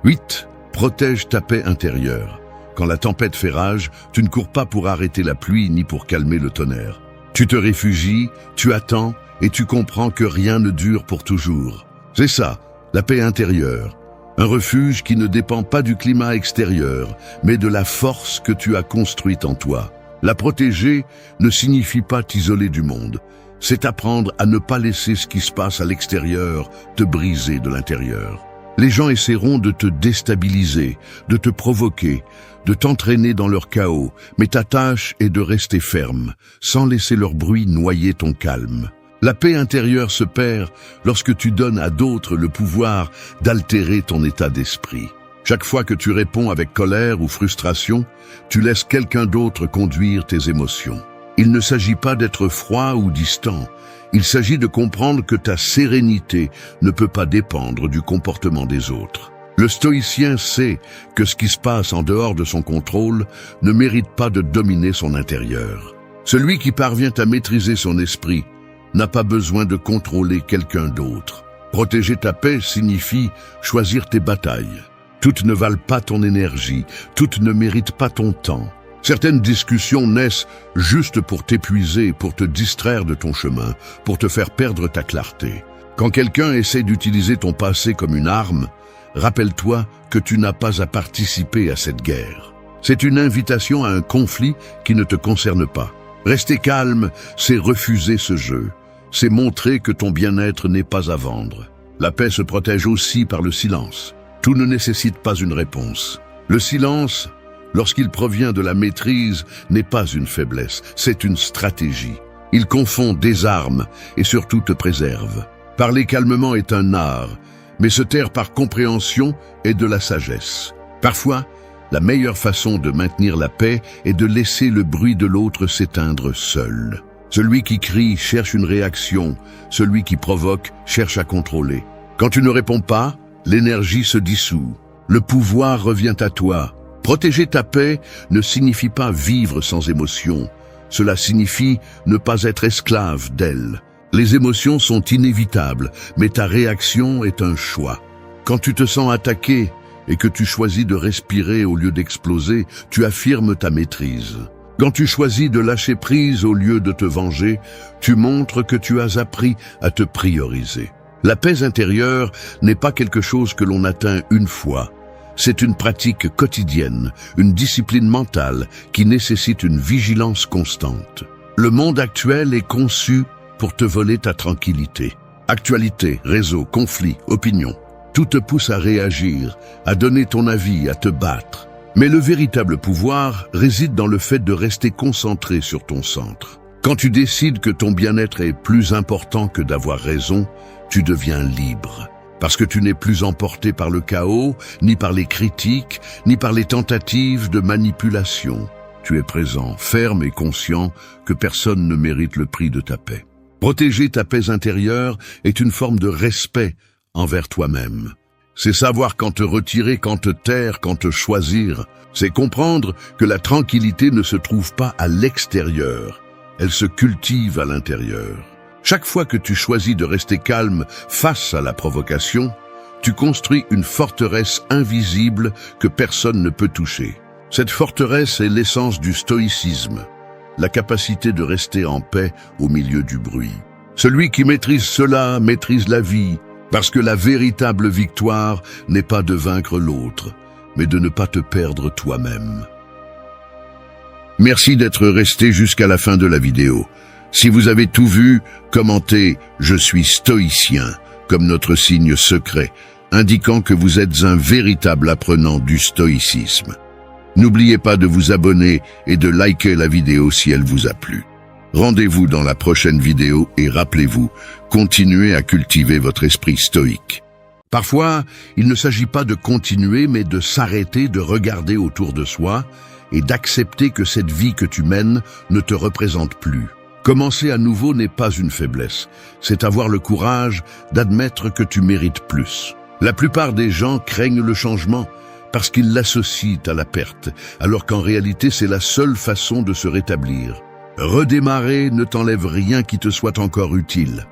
8. Protège ta paix intérieure. Quand la tempête fait rage, tu ne cours pas pour arrêter la pluie ni pour calmer le tonnerre. Tu te réfugies, tu attends et tu comprends que rien ne dure pour toujours. C'est ça, la paix intérieure. Un refuge qui ne dépend pas du climat extérieur, mais de la force que tu as construite en toi. La protéger ne signifie pas t'isoler du monde. C'est apprendre à ne pas laisser ce qui se passe à l'extérieur te briser de l'intérieur. Les gens essaieront de te déstabiliser, de te provoquer, de t'entraîner dans leur chaos, mais ta tâche est de rester ferme, sans laisser leur bruit noyer ton calme. La paix intérieure se perd lorsque tu donnes à d'autres le pouvoir d'altérer ton état d'esprit. Chaque fois que tu réponds avec colère ou frustration, tu laisses quelqu'un d'autre conduire tes émotions. Il ne s'agit pas d'être froid ou distant. Il s'agit de comprendre que ta sérénité ne peut pas dépendre du comportement des autres. Le stoïcien sait que ce qui se passe en dehors de son contrôle ne mérite pas de dominer son intérieur. Celui qui parvient à maîtriser son esprit n'a pas besoin de contrôler quelqu'un d'autre. Protéger ta paix signifie choisir tes batailles. Toutes ne valent pas ton énergie, toutes ne méritent pas ton temps. Certaines discussions naissent juste pour t'épuiser, pour te distraire de ton chemin, pour te faire perdre ta clarté. Quand quelqu'un essaie d'utiliser ton passé comme une arme, rappelle-toi que tu n'as pas à participer à cette guerre. C'est une invitation à un conflit qui ne te concerne pas. Rester calme, c'est refuser ce jeu. C'est montrer que ton bien-être n'est pas à vendre. La paix se protège aussi par le silence. Tout ne nécessite pas une réponse. Le silence, lorsqu'il provient de la maîtrise, n'est pas une faiblesse, c'est une stratégie. Il confond, désarme et surtout te préserve. Parler calmement est un art, mais se taire par compréhension est de la sagesse. Parfois, la meilleure façon de maintenir la paix est de laisser le bruit de l'autre s'éteindre seul. Celui qui crie cherche une réaction, celui qui provoque cherche à contrôler. Quand tu ne réponds pas, l'énergie se dissout. Le pouvoir revient à toi. Protéger ta paix ne signifie pas vivre sans émotion. Cela signifie ne pas être esclave d'elle. Les émotions sont inévitables, mais ta réaction est un choix. Quand tu te sens attaqué et que tu choisis de respirer au lieu d'exploser, tu affirmes ta maîtrise. Quand tu choisis de lâcher prise au lieu de te venger, tu montres que tu as appris à te prioriser. La paix intérieure n'est pas quelque chose que l'on atteint une fois. C'est une pratique quotidienne, une discipline mentale qui nécessite une vigilance constante. Le monde actuel est conçu pour te voler ta tranquillité. Actualité, réseau, conflit, opinion, tout te pousse à réagir, à donner ton avis, à te battre. Mais le véritable pouvoir réside dans le fait de rester concentré sur ton centre. Quand tu décides que ton bien-être est plus important que d'avoir raison, tu deviens libre. Parce que tu n'es plus emporté par le chaos, ni par les critiques, ni par les tentatives de manipulation. Tu es présent, ferme et conscient que personne ne mérite le prix de ta paix. Protéger ta paix intérieure est une forme de respect envers toi-même. C'est savoir quand te retirer, quand te taire, quand te choisir. C'est comprendre que la tranquillité ne se trouve pas à l'extérieur, elle se cultive à l'intérieur. Chaque fois que tu choisis de rester calme face à la provocation, Tu construis une forteresse invisible que personne ne peut toucher. Cette forteresse est l'essence du stoïcisme, la capacité de rester en paix au milieu du bruit. Celui qui maîtrise cela maîtrise la vie, parce que la véritable victoire n'est pas de vaincre l'autre, mais de ne pas te perdre toi-même. Merci d'être resté jusqu'à la fin de la vidéo. Si vous avez tout vu, commentez « Je suis stoïcien » comme notre signe secret, indiquant que vous êtes un véritable apprenant du stoïcisme. N'oubliez pas de vous abonner et de liker la vidéo si elle vous a plu. Rendez-vous dans la prochaine vidéo et rappelez-vous, continuez à cultiver votre esprit stoïque. Parfois, il ne s'agit pas de continuer, mais de s'arrêter, de regarder autour de soi et d'accepter que cette vie que tu mènes ne te représente plus. Commencer à nouveau n'est pas une faiblesse, c'est avoir le courage d'admettre que tu mérites plus. La plupart des gens craignent le changement parce qu'ils l'associent à la perte, alors qu'en réalité c'est la seule façon de se rétablir. Redémarrer ne t'enlève rien qui te soit encore utile.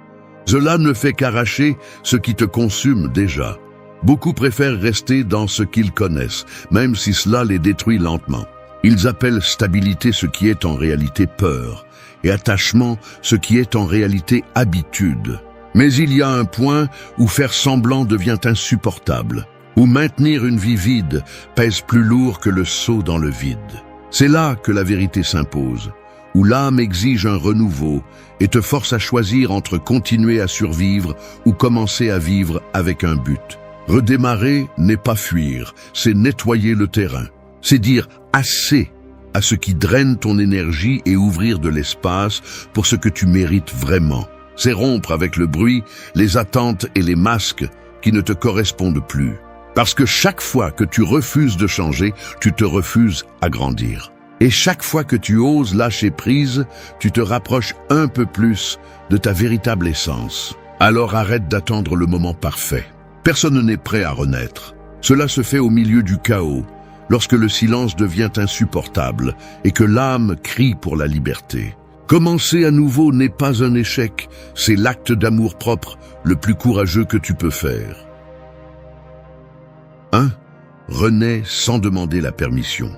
Cela ne fait qu'arracher ce qui te consume déjà. Beaucoup préfèrent rester dans ce qu'ils connaissent, même si cela les détruit lentement. Ils appellent stabilité ce qui est en réalité peur, et attachement ce qui est en réalité habitude. Mais il y a un point où faire semblant devient insupportable, où maintenir une vie vide pèse plus lourd que le saut dans le vide. C'est là que la vérité s'impose, où l'âme exige un renouveau et te force à choisir entre continuer à survivre ou commencer à vivre avec un but. Redémarrer n'est pas fuir, c'est nettoyer le terrain. C'est dire assez à ce qui draine ton énergie et ouvrir de l'espace pour ce que tu mérites vraiment. C'est rompre avec le bruit, les attentes et les masques qui ne te correspondent plus. Parce que chaque fois que tu refuses de changer, tu te refuses à grandir. Et chaque fois que tu oses lâcher prise, tu te rapproches un peu plus de ta véritable essence. Alors arrête d'attendre le moment parfait. Personne n'est prêt à renaître. Cela se fait au milieu du chaos, lorsque le silence devient insupportable et que l'âme crie pour la liberté. Commencer à nouveau n'est pas un échec, c'est l'acte d'amour-propre le plus courageux que tu peux faire. 1. Renais sans demander la permission.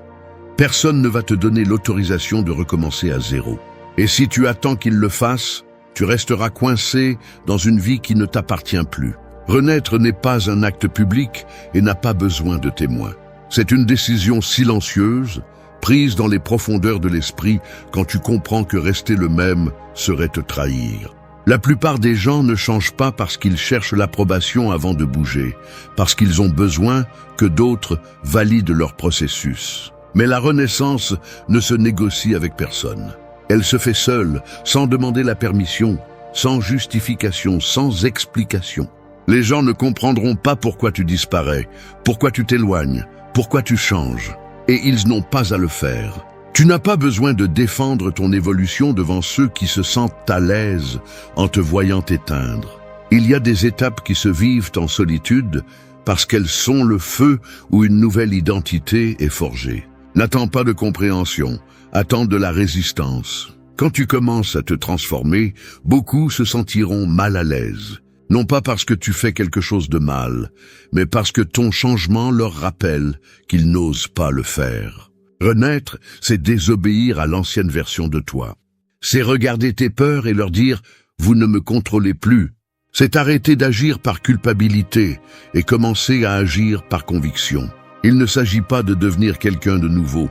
Personne ne va te donner l'autorisation de recommencer à zéro. Et si tu attends qu'il le fasse, tu resteras coincé dans une vie qui ne t'appartient plus. Renaître n'est pas un acte public et n'a pas besoin de témoins. C'est une décision silencieuse, prise dans les profondeurs de l'esprit quand tu comprends que rester le même serait te trahir. La plupart des gens ne changent pas parce qu'ils cherchent l'approbation avant de bouger, parce qu'ils ont besoin que d'autres valident leur processus. Mais la renaissance ne se négocie avec personne. Elle se fait seule, sans demander la permission, sans justification, sans explication. Les gens ne comprendront pas pourquoi tu disparais, pourquoi tu t'éloignes, pourquoi tu changes, et ils n'ont pas à le faire. Tu n'as pas besoin de défendre ton évolution devant ceux qui se sentent à l'aise en te voyant t'éteindre. Il y a des étapes qui se vivent en solitude parce qu'elles sont le feu où une nouvelle identité est forgée. N'attends pas de compréhension, attends de la résistance. Quand tu commences à te transformer, beaucoup se sentiront mal à l'aise. Non pas parce que tu fais quelque chose de mal, mais parce que ton changement leur rappelle qu'ils n'osent pas le faire. Renaître, c'est désobéir à l'ancienne version de toi. C'est regarder tes peurs et leur dire « vous ne me contrôlez plus ». C'est arrêter d'agir par culpabilité et commencer à agir par conviction. Il ne s'agit pas de devenir quelqu'un de nouveau,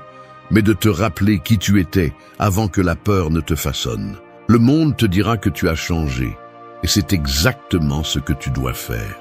mais de te rappeler qui tu étais avant que la peur ne te façonne. Le monde te dira que tu as changé. Et c'est exactement ce que tu dois faire.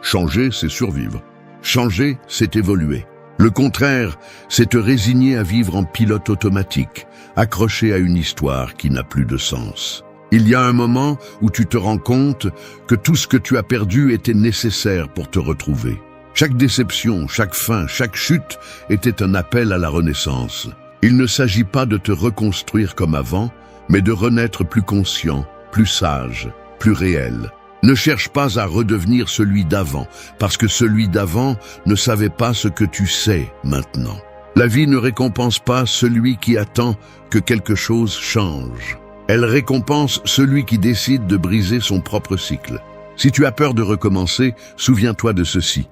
Changer, c'est survivre. Changer, c'est évoluer. Le contraire, c'est te résigner à vivre en pilote automatique, accroché à une histoire qui n'a plus de sens. Il y a un moment où tu te rends compte que tout ce que tu as perdu était nécessaire pour te retrouver. Chaque déception, chaque fin, chaque chute était un appel à la renaissance. Il ne s'agit pas de te reconstruire comme avant, mais de renaître plus conscient, plus sage, plus réel. Ne cherche pas à redevenir celui d'avant, parce que celui d'avant ne savait pas ce que tu sais maintenant. La vie ne récompense pas celui qui attend que quelque chose change. Elle récompense celui qui décide de briser son propre cycle. Si tu as peur de recommencer, souviens-toi de ceci.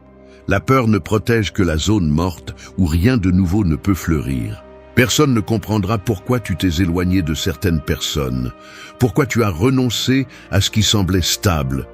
La peur ne protège que la zone morte où rien de nouveau ne peut fleurir. Personne ne comprendra pourquoi tu t'es éloigné de certaines personnes, pourquoi tu as renoncé à ce qui semblait stable,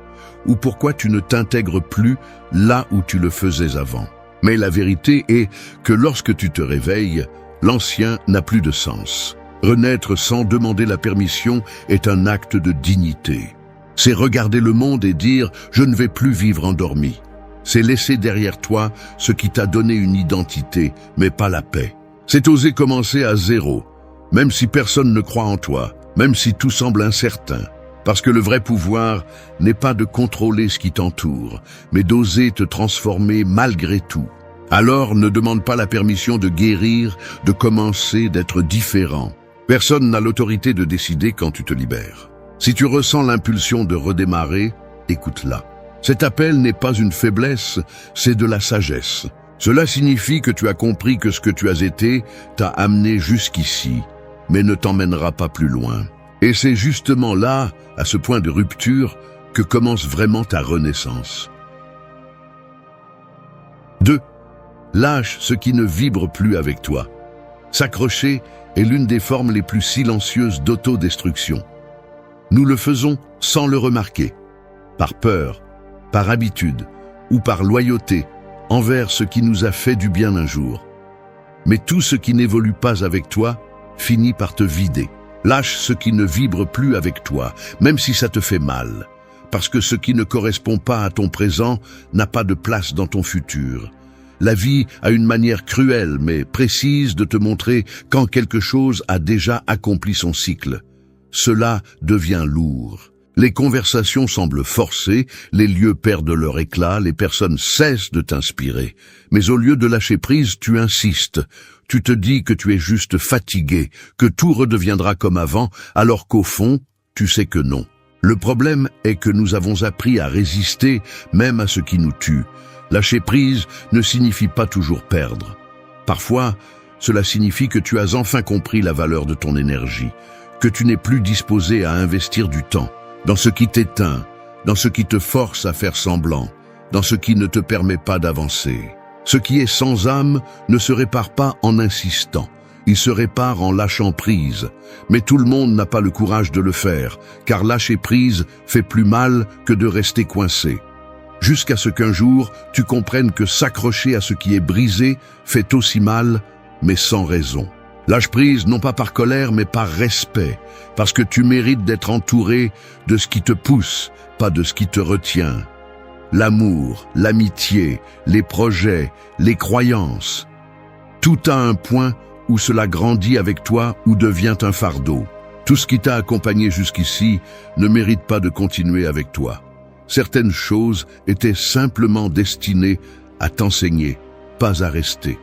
ou pourquoi tu ne t'intègres plus là où tu le faisais avant. Mais la vérité est que lorsque tu te réveilles, l'ancien n'a plus de sens. Renaître sans demander la permission est un acte de dignité. C'est regarder le monde et dire « je ne vais plus vivre endormi ». C'est laisser derrière toi ce qui t'a donné une identité, mais pas la paix. C'est oser commencer à zéro, même si personne ne croit en toi, même si tout semble incertain. Parce que le vrai pouvoir n'est pas de contrôler ce qui t'entoure, mais d'oser te transformer malgré tout. Alors ne demande pas la permission de guérir, de commencer, d'être différent. Personne n'a l'autorité de décider quand tu te libères. Si tu ressens l'impulsion de redémarrer, écoute-la. Cet appel n'est pas une faiblesse, c'est de la sagesse. Cela signifie que tu as compris que ce que tu as été t'a amené jusqu'ici, mais ne t'emmènera pas plus loin. Et c'est justement là, à ce point de rupture, que commence vraiment ta renaissance. 2. Lâche ce qui ne vibre plus avec toi. S'accrocher est l'une des formes les plus silencieuses d'autodestruction. Nous le faisons sans le remarquer, par peur, par habitude ou par loyauté envers ce qui nous a fait du bien un jour. Mais tout ce qui n'évolue pas avec toi finit par te vider. Lâche ce qui ne vibre plus avec toi, même si ça te fait mal, parce que ce qui ne correspond pas à ton présent n'a pas de place dans ton futur. La vie a une manière cruelle mais précise de te montrer quand quelque chose a déjà accompli son cycle. Cela devient lourd. Les conversations semblent forcées, les lieux perdent leur éclat, les personnes cessent de t'inspirer. Mais au lieu de lâcher prise, tu insistes. Tu te dis que tu es juste fatigué, que tout redeviendra comme avant, alors qu'au fond, tu sais que non. Le problème est que nous avons appris à résister, même à ce qui nous tue. Lâcher prise ne signifie pas toujours perdre. Parfois, cela signifie que tu as enfin compris la valeur de ton énergie, que tu n'es plus disposé à investir du temps dans ce qui t'éteint, dans ce qui te force à faire semblant, dans ce qui ne te permet pas d'avancer. Ce qui est sans âme ne se répare pas en insistant, il se répare en lâchant prise. Mais tout le monde n'a pas le courage de le faire, car lâcher prise fait plus mal que de rester coincé. Jusqu'à ce qu'un jour, tu comprennes que s'accrocher à ce qui est brisé fait aussi mal, mais sans raison. Lâche prise non pas par colère, mais par respect, parce que tu mérites d'être entouré de ce qui te pousse, pas de ce qui te retient. L'amour, l'amitié, les projets, les croyances. Tout a un point où cela grandit avec toi ou devient un fardeau. Tout ce qui t'a accompagné jusqu'ici ne mérite pas de continuer avec toi. Certaines choses étaient simplement destinées à t'enseigner, pas à rester.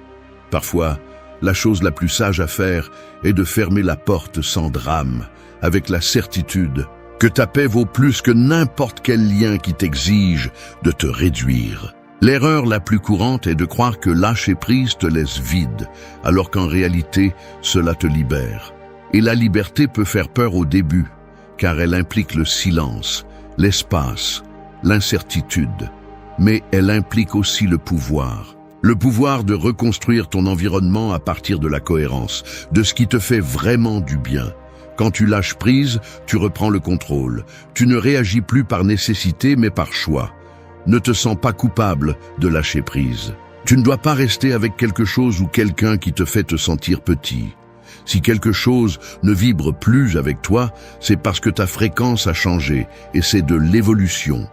Parfois, la chose la plus sage à faire est de fermer la porte sans drame, avec la certitude que ta paix vaut plus que n'importe quel lien qui t'exige de te réduire. L'erreur la plus courante est de croire que lâcher prise te laisse vide, alors qu'en réalité, cela te libère. Et la liberté peut faire peur au début, car elle implique le silence, l'espace, l'incertitude. Mais elle implique aussi le pouvoir. Le pouvoir de reconstruire ton environnement à partir de la cohérence, de ce qui te fait vraiment du bien. Quand tu lâches prise, tu reprends le contrôle. Tu ne réagis plus par nécessité, mais par choix. Ne te sens pas coupable de lâcher prise. Tu ne dois pas rester avec quelque chose ou quelqu'un qui te fait te sentir petit. Si quelque chose ne vibre plus avec toi, c'est parce que ta fréquence a changé, et c'est de l'évolution.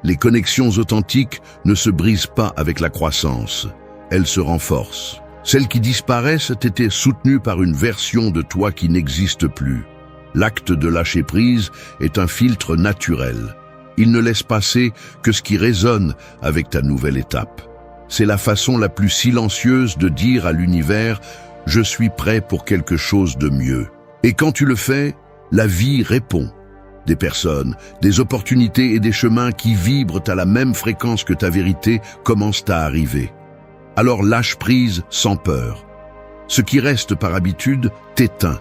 Les connexions authentiques ne se brisent pas avec la croissance, elles se renforcent. Celles qui disparaissent étaient soutenues par une version de toi qui n'existe plus. L'acte de lâcher prise est un filtre naturel. Il ne laisse passer que ce qui résonne avec ta nouvelle étape. C'est la façon la plus silencieuse de dire à l'univers « Je suis prêt pour quelque chose de mieux ». Et quand tu le fais, la vie répond. Des personnes, des opportunités et des chemins qui vibrent à la même fréquence que ta vérité commencent à arriver. Alors lâche prise sans peur. Ce qui reste par habitude t'éteint.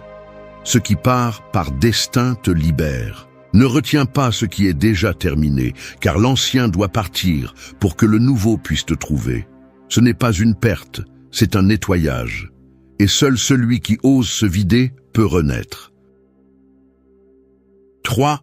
Ce qui part par destin te libère. Ne retiens pas ce qui est déjà terminé, car l'ancien doit partir pour que le nouveau puisse te trouver. Ce n'est pas une perte, c'est un nettoyage. Et seul celui qui ose se vider peut renaître. 3.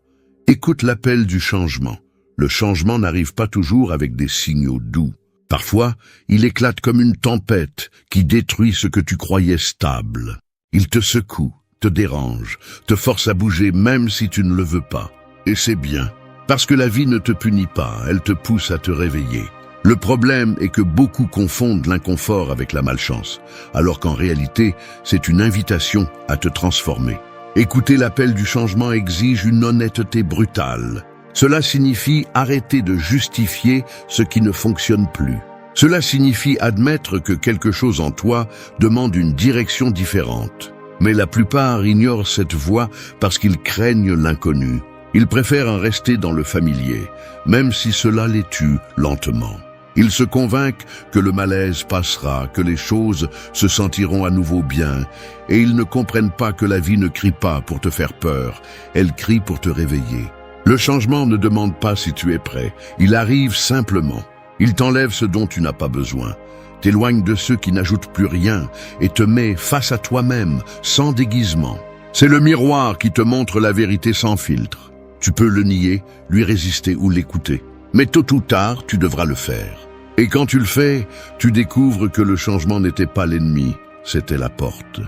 Écoute l'appel du changement. Le changement n'arrive pas toujours avec des signaux doux. Parfois, il éclate comme une tempête qui détruit ce que tu croyais stable. Il te secoue, te dérange, te force à bouger même si tu ne le veux pas. Et c'est bien, parce que la vie ne te punit pas, elle te pousse à te réveiller. Le problème est que beaucoup confondent l'inconfort avec la malchance, alors qu'en réalité, c'est une invitation à te transformer. Écouter l'appel du changement exige une honnêteté brutale. Cela signifie arrêter de justifier ce qui ne fonctionne plus. Cela signifie admettre que quelque chose en toi demande une direction différente. Mais la plupart ignorent cette voie parce qu'ils craignent l'inconnu. Ils préfèrent en rester dans le familier, même si cela les tue lentement. Ils se convainquent que le malaise passera, que les choses se sentiront à nouveau bien, et ils ne comprennent pas que la vie ne crie pas pour te faire peur, elle crie pour te réveiller. Le changement ne demande pas si tu es prêt, il arrive simplement. Il t'enlève ce dont tu n'as pas besoin, t'éloigne de ceux qui n'ajoutent plus rien et te met face à toi-même, sans déguisement. C'est le miroir qui te montre la vérité sans filtre. Tu peux le nier, lui résister ou l'écouter. Mais tôt ou tard, tu devras le faire. Et quand tu le fais, tu découvres que le changement n'était pas l'ennemi, c'était la porte.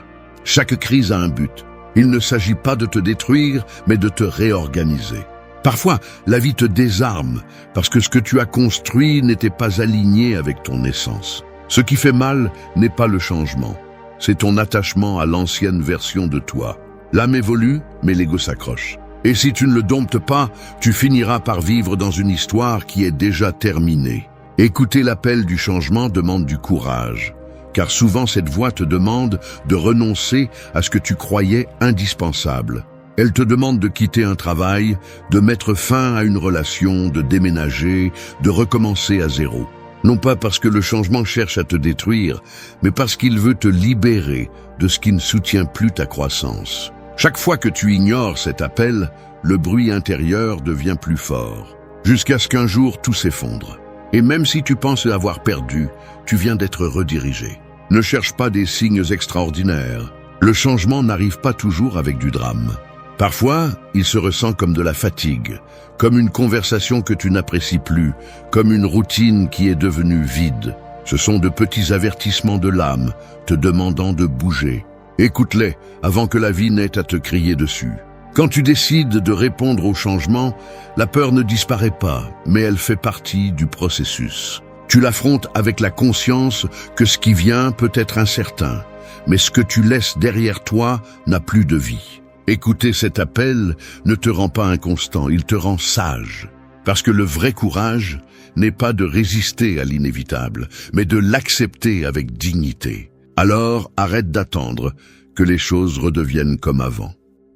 Chaque crise a un but. Il ne s'agit pas de te détruire, mais de te réorganiser. Parfois, la vie te désarme, parce que ce que tu as construit n'était pas aligné avec ton essence. Ce qui fait mal n'est pas le changement, c'est ton attachement à l'ancienne version de toi. L'âme évolue, mais l'ego s'accroche. Et si tu ne le domptes pas, tu finiras par vivre dans une histoire qui est déjà terminée. Écouter l'appel du changement demande du courage, car souvent cette voix te demande de renoncer à ce que tu croyais indispensable. Elle te demande de quitter un travail, de mettre fin à une relation, de déménager, de recommencer à zéro. Non pas parce que le changement cherche à te détruire, mais parce qu'il veut te libérer de ce qui ne soutient plus ta croissance. Chaque fois que tu ignores cet appel, le bruit intérieur devient plus fort, jusqu'à ce qu'un jour tout s'effondre. Et même si tu penses avoir perdu, tu viens d'être redirigé. Ne cherche pas des signes extraordinaires. Le changement n'arrive pas toujours avec du drame. Parfois, il se ressent comme de la fatigue, comme une conversation que tu n'apprécies plus, comme une routine qui est devenue vide. Ce sont de petits avertissements de l'âme, te demandant de bouger. Écoute-les avant que la vie n'ait à te crier dessus. Quand tu décides de répondre au changement, la peur ne disparaît pas, mais elle fait partie du processus. Tu l'affrontes avec la conscience que ce qui vient peut être incertain, mais ce que tu laisses derrière toi n'a plus de vie. Écouter cet appel ne te rend pas inconstant, il te rend sage. Parce que le vrai courage n'est pas de résister à l'inévitable, mais de l'accepter avec dignité. Alors arrête d'attendre que les choses redeviennent comme avant.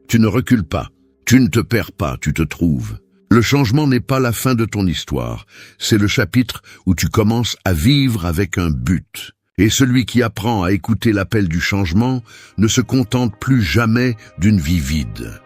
Tu ne recules pas, tu ne te perds pas, tu te trouves. Le changement n'est pas la fin de ton histoire, c'est le chapitre où tu commences à vivre avec un but. Et celui qui apprend à écouter l'appel du changement ne se contente plus jamais d'une vie vide.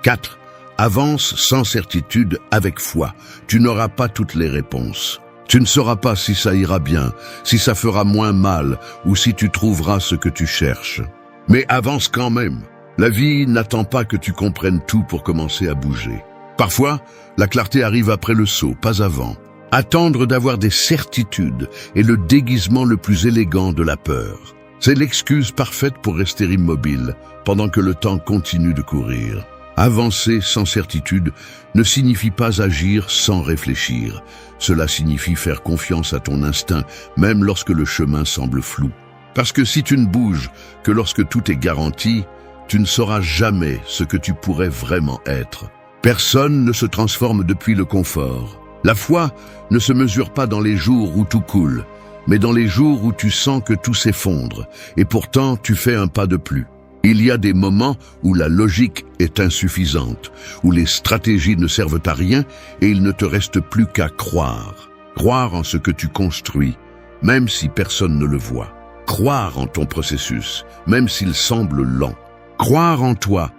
4. Avance sans certitude avec foi. Tu n'auras pas toutes les réponses. Tu ne sauras pas si ça ira bien, si ça fera moins mal ou si tu trouveras ce que tu cherches. Mais avance quand même. La vie n'attend pas que tu comprennes tout pour commencer à bouger. Parfois, la clarté arrive après le saut, pas avant. Attendre d'avoir des certitudes est le déguisement le plus élégant de la peur. C'est l'excuse parfaite pour rester immobile, pendant que le temps continue de courir. Avancer sans certitude ne signifie pas agir sans réfléchir. Cela signifie faire confiance à ton instinct, même lorsque le chemin semble flou. Parce que si tu ne bouges que lorsque tout est garanti, tu ne sauras jamais ce que tu pourrais vraiment être. Personne ne se transforme depuis le confort. La foi ne se mesure pas dans les jours où tout coule, mais dans les jours où tu sens que tout s'effondre, et pourtant tu fais un pas de plus. Il y a des moments où la logique est insuffisante, où les stratégies ne servent à rien et il ne te reste plus qu'à croire. Croire en ce que tu construis, même si personne ne le voit. Croire en ton processus, même s'il semble lent. Croire en toi,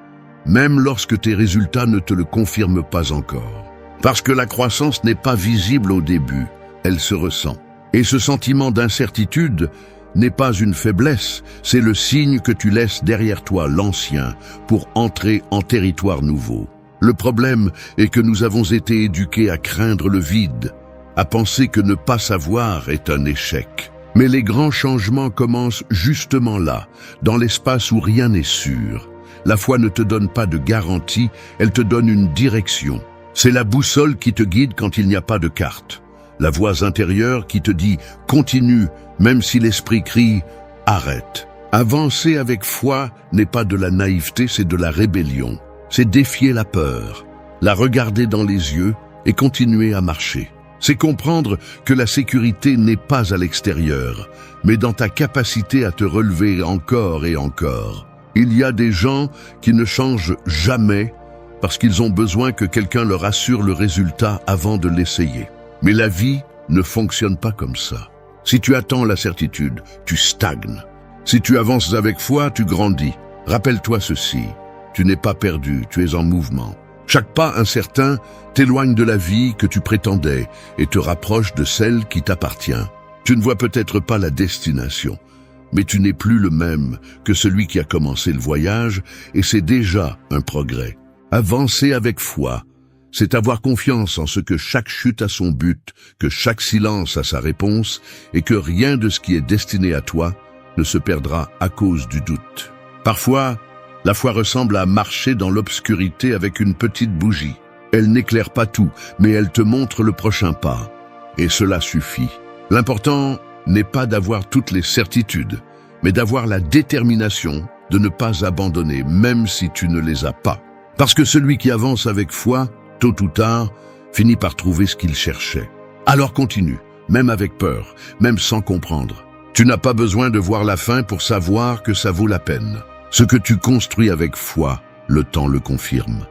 même lorsque tes résultats ne te le confirment pas encore. Parce que la croissance n'est pas visible au début, elle se ressent. Et ce sentiment d'incertitude n'est pas une faiblesse, c'est le signe que tu laisses derrière toi l'ancien pour entrer en territoire nouveau. Le problème est que nous avons été éduqués à craindre le vide, à penser que ne pas savoir est un échec. Mais les grands changements commencent justement là, dans l'espace où rien n'est sûr. La foi ne te donne pas de garantie, elle te donne une direction. C'est la boussole qui te guide quand il n'y a pas de carte. La voix intérieure qui te dit « continue » même si l'esprit crie « arrête ». Avancer avec foi n'est pas de la naïveté, c'est de la rébellion. C'est défier la peur, la regarder dans les yeux et continuer à marcher. C'est comprendre que la sécurité n'est pas à l'extérieur, mais dans ta capacité à te relever encore et encore. Il y a des gens qui ne changent jamais parce qu'ils ont besoin que quelqu'un leur assure le résultat avant de l'essayer. Mais la vie ne fonctionne pas comme ça. Si tu attends la certitude, tu stagnes. Si tu avances avec foi, tu grandis. Rappelle-toi ceci, tu n'es pas perdu, tu es en mouvement. Chaque pas incertain t'éloigne de la vie que tu prétendais et te rapproche de celle qui t'appartient. Tu ne vois peut-être pas la destination, mais tu n'es plus le même que celui qui a commencé le voyage et c'est déjà un progrès. Avancer avec foi, c'est avoir confiance en ce que chaque chute a son but, que chaque silence a sa réponse et que rien de ce qui est destiné à toi ne se perdra à cause du doute. Parfois, la foi ressemble à marcher dans l'obscurité avec une petite bougie. Elle n'éclaire pas tout, mais elle te montre le prochain pas. Et cela suffit. L'important n'est pas d'avoir toutes les certitudes, mais d'avoir la détermination de ne pas abandonner, même si tu ne les as pas. Parce que celui qui avance avec foi, tôt ou tard, finit par trouver ce qu'il cherchait. Alors continue, même avec peur, même sans comprendre. Tu n'as pas besoin de voir la fin pour savoir que ça vaut la peine. Ce que tu construis avec foi, le temps le confirme.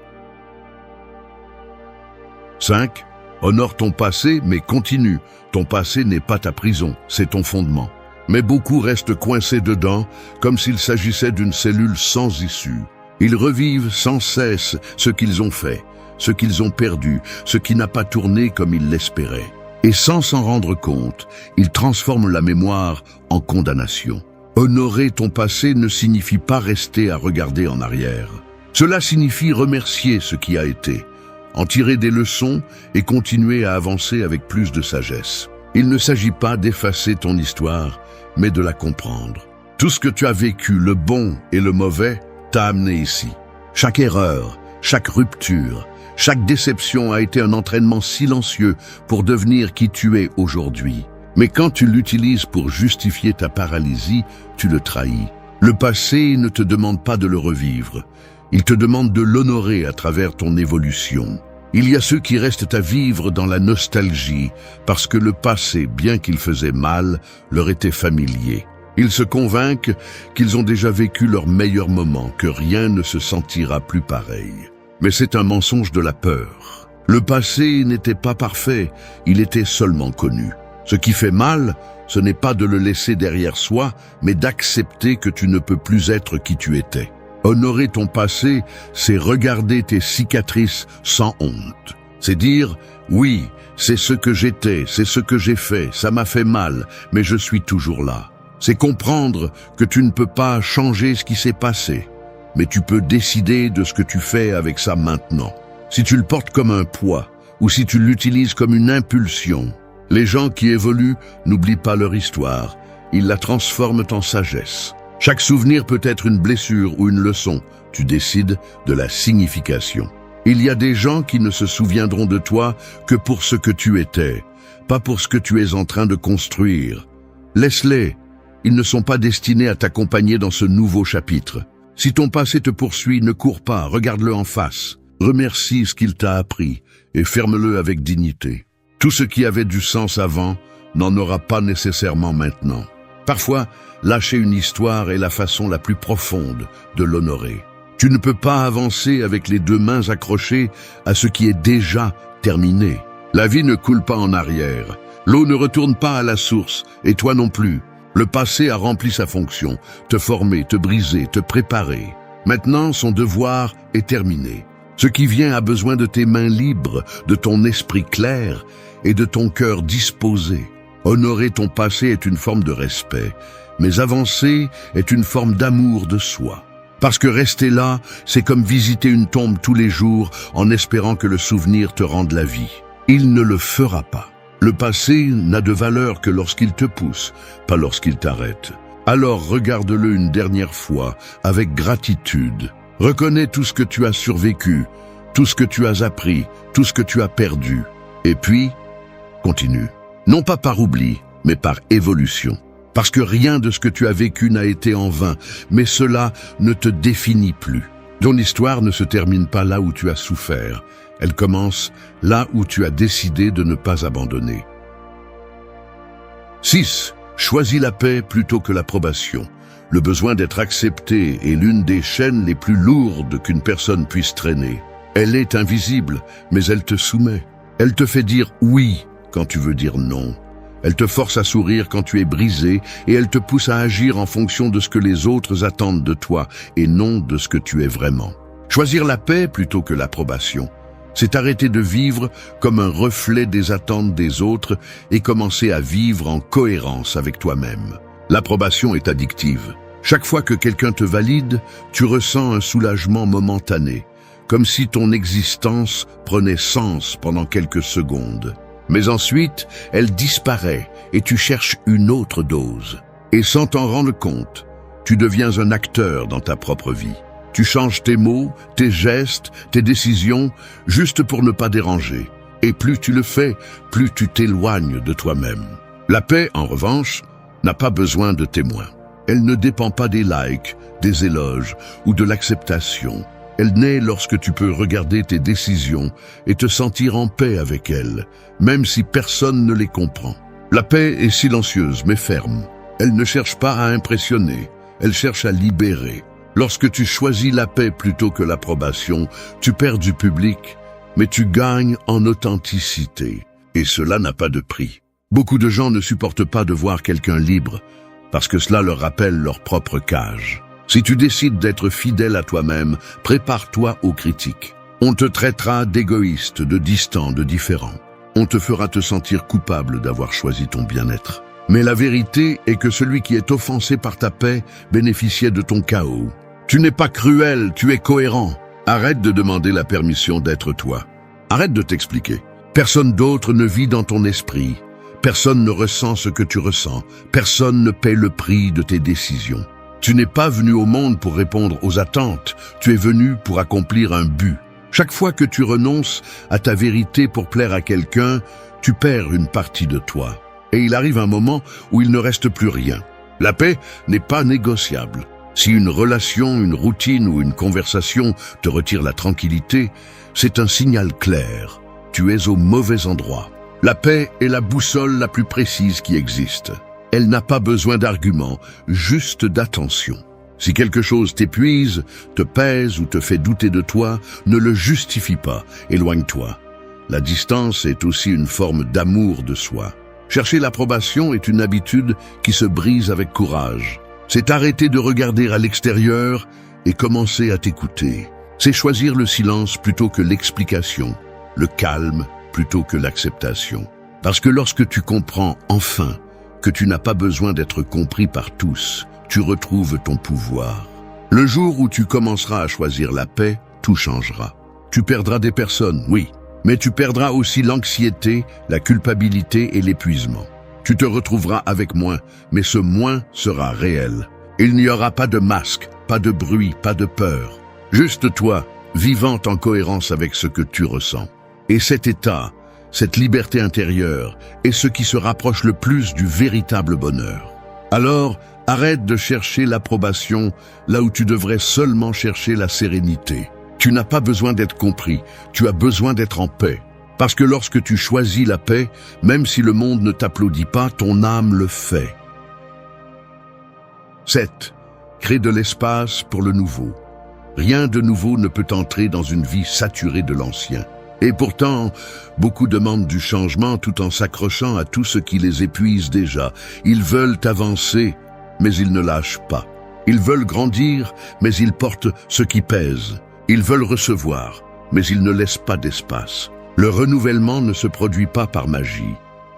5. Honore ton passé, mais continue. Ton passé n'est pas ta prison, c'est ton fondement. Mais beaucoup restent coincés dedans, comme s'il s'agissait d'une cellule sans issue. Ils revivent sans cesse ce qu'ils ont fait, ce qu'ils ont perdu, ce qui n'a pas tourné comme ils l'espéraient. Et sans s'en rendre compte, ils transforment la mémoire en condamnation. Honorer ton passé ne signifie pas rester à regarder en arrière. Cela signifie remercier ce qui a été, en tirer des leçons et continuer à avancer avec plus de sagesse. Il ne s'agit pas d'effacer ton histoire, mais de la comprendre. Tout ce que tu as vécu, le bon et le mauvais, t'a amené ici. Chaque erreur, chaque rupture, chaque déception a été un entraînement silencieux pour devenir qui tu es aujourd'hui. Mais quand tu l'utilises pour justifier ta paralysie, tu le trahis. Le passé ne te demande pas de le revivre. Il te demande de l'honorer à travers ton évolution. Il y a ceux qui restent à vivre dans la nostalgie parce que le passé, bien qu'il faisait mal, leur était familier. Ils se convainquent qu'ils ont déjà vécu leur meilleur moment, que rien ne se sentira plus pareil. Mais c'est un mensonge de la peur. Le passé n'était pas parfait, il était seulement connu. Ce qui fait mal, ce n'est pas de le laisser derrière soi, mais d'accepter que tu ne peux plus être qui tu étais. Honorer ton passé, c'est regarder tes cicatrices sans honte. C'est dire, oui, c'est ce que j'étais, c'est ce que j'ai fait, ça m'a fait mal, mais je suis toujours là. C'est comprendre que tu ne peux pas changer ce qui s'est passé, mais tu peux décider de ce que tu fais avec ça maintenant. Si tu le portes comme un poids, ou si tu l'utilises comme une impulsion, les gens qui évoluent n'oublient pas leur histoire, ils la transforment en sagesse. Chaque souvenir peut être une blessure ou une leçon, tu décides de la signification. Il y a des gens qui ne se souviendront de toi que pour ce que tu étais, pas pour ce que tu es en train de construire. Laisse-les, ils ne sont pas destinés à t'accompagner dans ce nouveau chapitre. Si ton passé te poursuit, ne cours pas, regarde-le en face. Remercie ce qu'il t'a appris et ferme-le avec dignité. Tout ce qui avait du sens avant n'en aura pas nécessairement maintenant. Parfois, lâcher une histoire est la façon la plus profonde de l'honorer. Tu ne peux pas avancer avec les deux mains accrochées à ce qui est déjà terminé. La vie ne coule pas en arrière. L'eau ne retourne pas à la source, et toi non plus. Le passé a rempli sa fonction, te former, te briser, te préparer. Maintenant, son devoir est terminé. Ce qui vient a besoin de tes mains libres, de ton esprit clair et de ton cœur disposé. Honorer ton passé est une forme de respect, mais avancer est une forme d'amour de soi. Parce que rester là, c'est comme visiter une tombe tous les jours en espérant que le souvenir te rende la vie. Il ne le fera pas. Le passé n'a de valeur que lorsqu'il te pousse, pas lorsqu'il t'arrête. Alors regarde-le une dernière fois avec gratitude. Reconnais tout ce que tu as survécu, tout ce que tu as appris, tout ce que tu as perdu. Et puis, continue. Non pas par oubli, mais par évolution. Parce que rien de ce que tu as vécu n'a été en vain, mais cela ne te définit plus. Ton histoire ne se termine pas là où tu as souffert. Elle commence là où tu as décidé de ne pas abandonner. 6. Choisis la paix plutôt que l'approbation. Le besoin d'être accepté est l'une des chaînes les plus lourdes qu'une personne puisse traîner. Elle est invisible, mais elle te soumet. Elle te fait dire oui quand tu veux dire non. Elle te force à sourire quand tu es brisé et elle te pousse à agir en fonction de ce que les autres attendent de toi et non de ce que tu es vraiment. Choisir la paix plutôt que l'approbation, c'est arrêter de vivre comme un reflet des attentes des autres et commencer à vivre en cohérence avec toi-même. L'approbation est addictive. Chaque fois que quelqu'un te valide, tu ressens un soulagement momentané, comme si ton existence prenait sens pendant quelques secondes. Mais ensuite, elle disparaît et tu cherches une autre dose. Et sans t'en rendre compte, tu deviens un acteur dans ta propre vie. Tu changes tes mots, tes gestes, tes décisions, juste pour ne pas déranger. Et plus tu le fais, plus tu t'éloignes de toi-même. La paix, en revanche, n'a pas besoin de témoins. Elle ne dépend pas des likes, des éloges ou de l'acceptation. Elle naît lorsque tu peux regarder tes décisions et te sentir en paix avec elles, même si personne ne les comprend. La paix est silencieuse mais ferme. Elle ne cherche pas à impressionner, elle cherche à libérer. Lorsque tu choisis la paix plutôt que l'approbation, tu perds du public, mais tu gagnes en authenticité. Et cela n'a pas de prix. Beaucoup de gens ne supportent pas de voir quelqu'un libre, parce que cela leur rappelle leur propre cage. Si tu décides d'être fidèle à toi-même, prépare-toi aux critiques. On te traitera d'égoïste, de distant, de différent. On te fera te sentir coupable d'avoir choisi ton bien-être. Mais la vérité est que celui qui est offensé par ta paix bénéficiait de ton chaos. Tu n'es pas cruel, tu es cohérent. Arrête de demander la permission d'être toi. Arrête de t'expliquer. Personne d'autre ne vit dans ton esprit. Personne ne ressent ce que tu ressens. Personne ne paie le prix de tes décisions. Tu n'es pas venu au monde pour répondre aux attentes, tu es venu pour accomplir un but. Chaque fois que tu renonces à ta vérité pour plaire à quelqu'un, tu perds une partie de toi. Et il arrive un moment où il ne reste plus rien. La paix n'est pas négociable. Si une relation, une routine ou une conversation te retire la tranquillité, c'est un signal clair. Tu es au mauvais endroit. La paix est la boussole la plus précise qui existe. Elle n'a pas besoin d'arguments, juste d'attention. Si quelque chose t'épuise, te pèse ou te fait douter de toi, ne le justifie pas, éloigne-toi. La distance est aussi une forme d'amour de soi. Chercher l'approbation est une habitude qui se brise avec courage. C'est arrêter de regarder à l'extérieur et commencer à t'écouter. C'est choisir le silence plutôt que l'explication, le calme plutôt que l'acceptation. Parce que lorsque tu comprends enfin que tu n'as pas besoin d'être compris par tous, tu retrouves ton pouvoir. Le jour où tu commenceras à choisir la paix, tout changera. Tu perdras des personnes, oui, mais tu perdras aussi l'anxiété, la culpabilité et l'épuisement. Tu te retrouveras avec moins, mais ce moins sera réel. Il n'y aura pas de masque, pas de bruit, pas de peur. Juste toi, vivant en cohérence avec ce que tu ressens. Et cet état, cette liberté intérieure est ce qui se rapproche le plus du véritable bonheur. Alors, arrête de chercher l'approbation là où tu devrais seulement chercher la sérénité. Tu n'as pas besoin d'être compris, tu as besoin d'être en paix. Parce que lorsque tu choisis la paix, même si le monde ne t'applaudit pas, ton âme le fait. 7. Crée de l'espace pour le nouveau. Rien de nouveau ne peut entrer dans une vie saturée de l'ancien. Et pourtant, beaucoup demandent du changement tout en s'accrochant à tout ce qui les épuise déjà. Ils veulent avancer, mais ils ne lâchent pas. Ils veulent grandir, mais ils portent ce qui pèse. Ils veulent recevoir, mais ils ne laissent pas d'espace. Le renouvellement ne se produit pas par magie.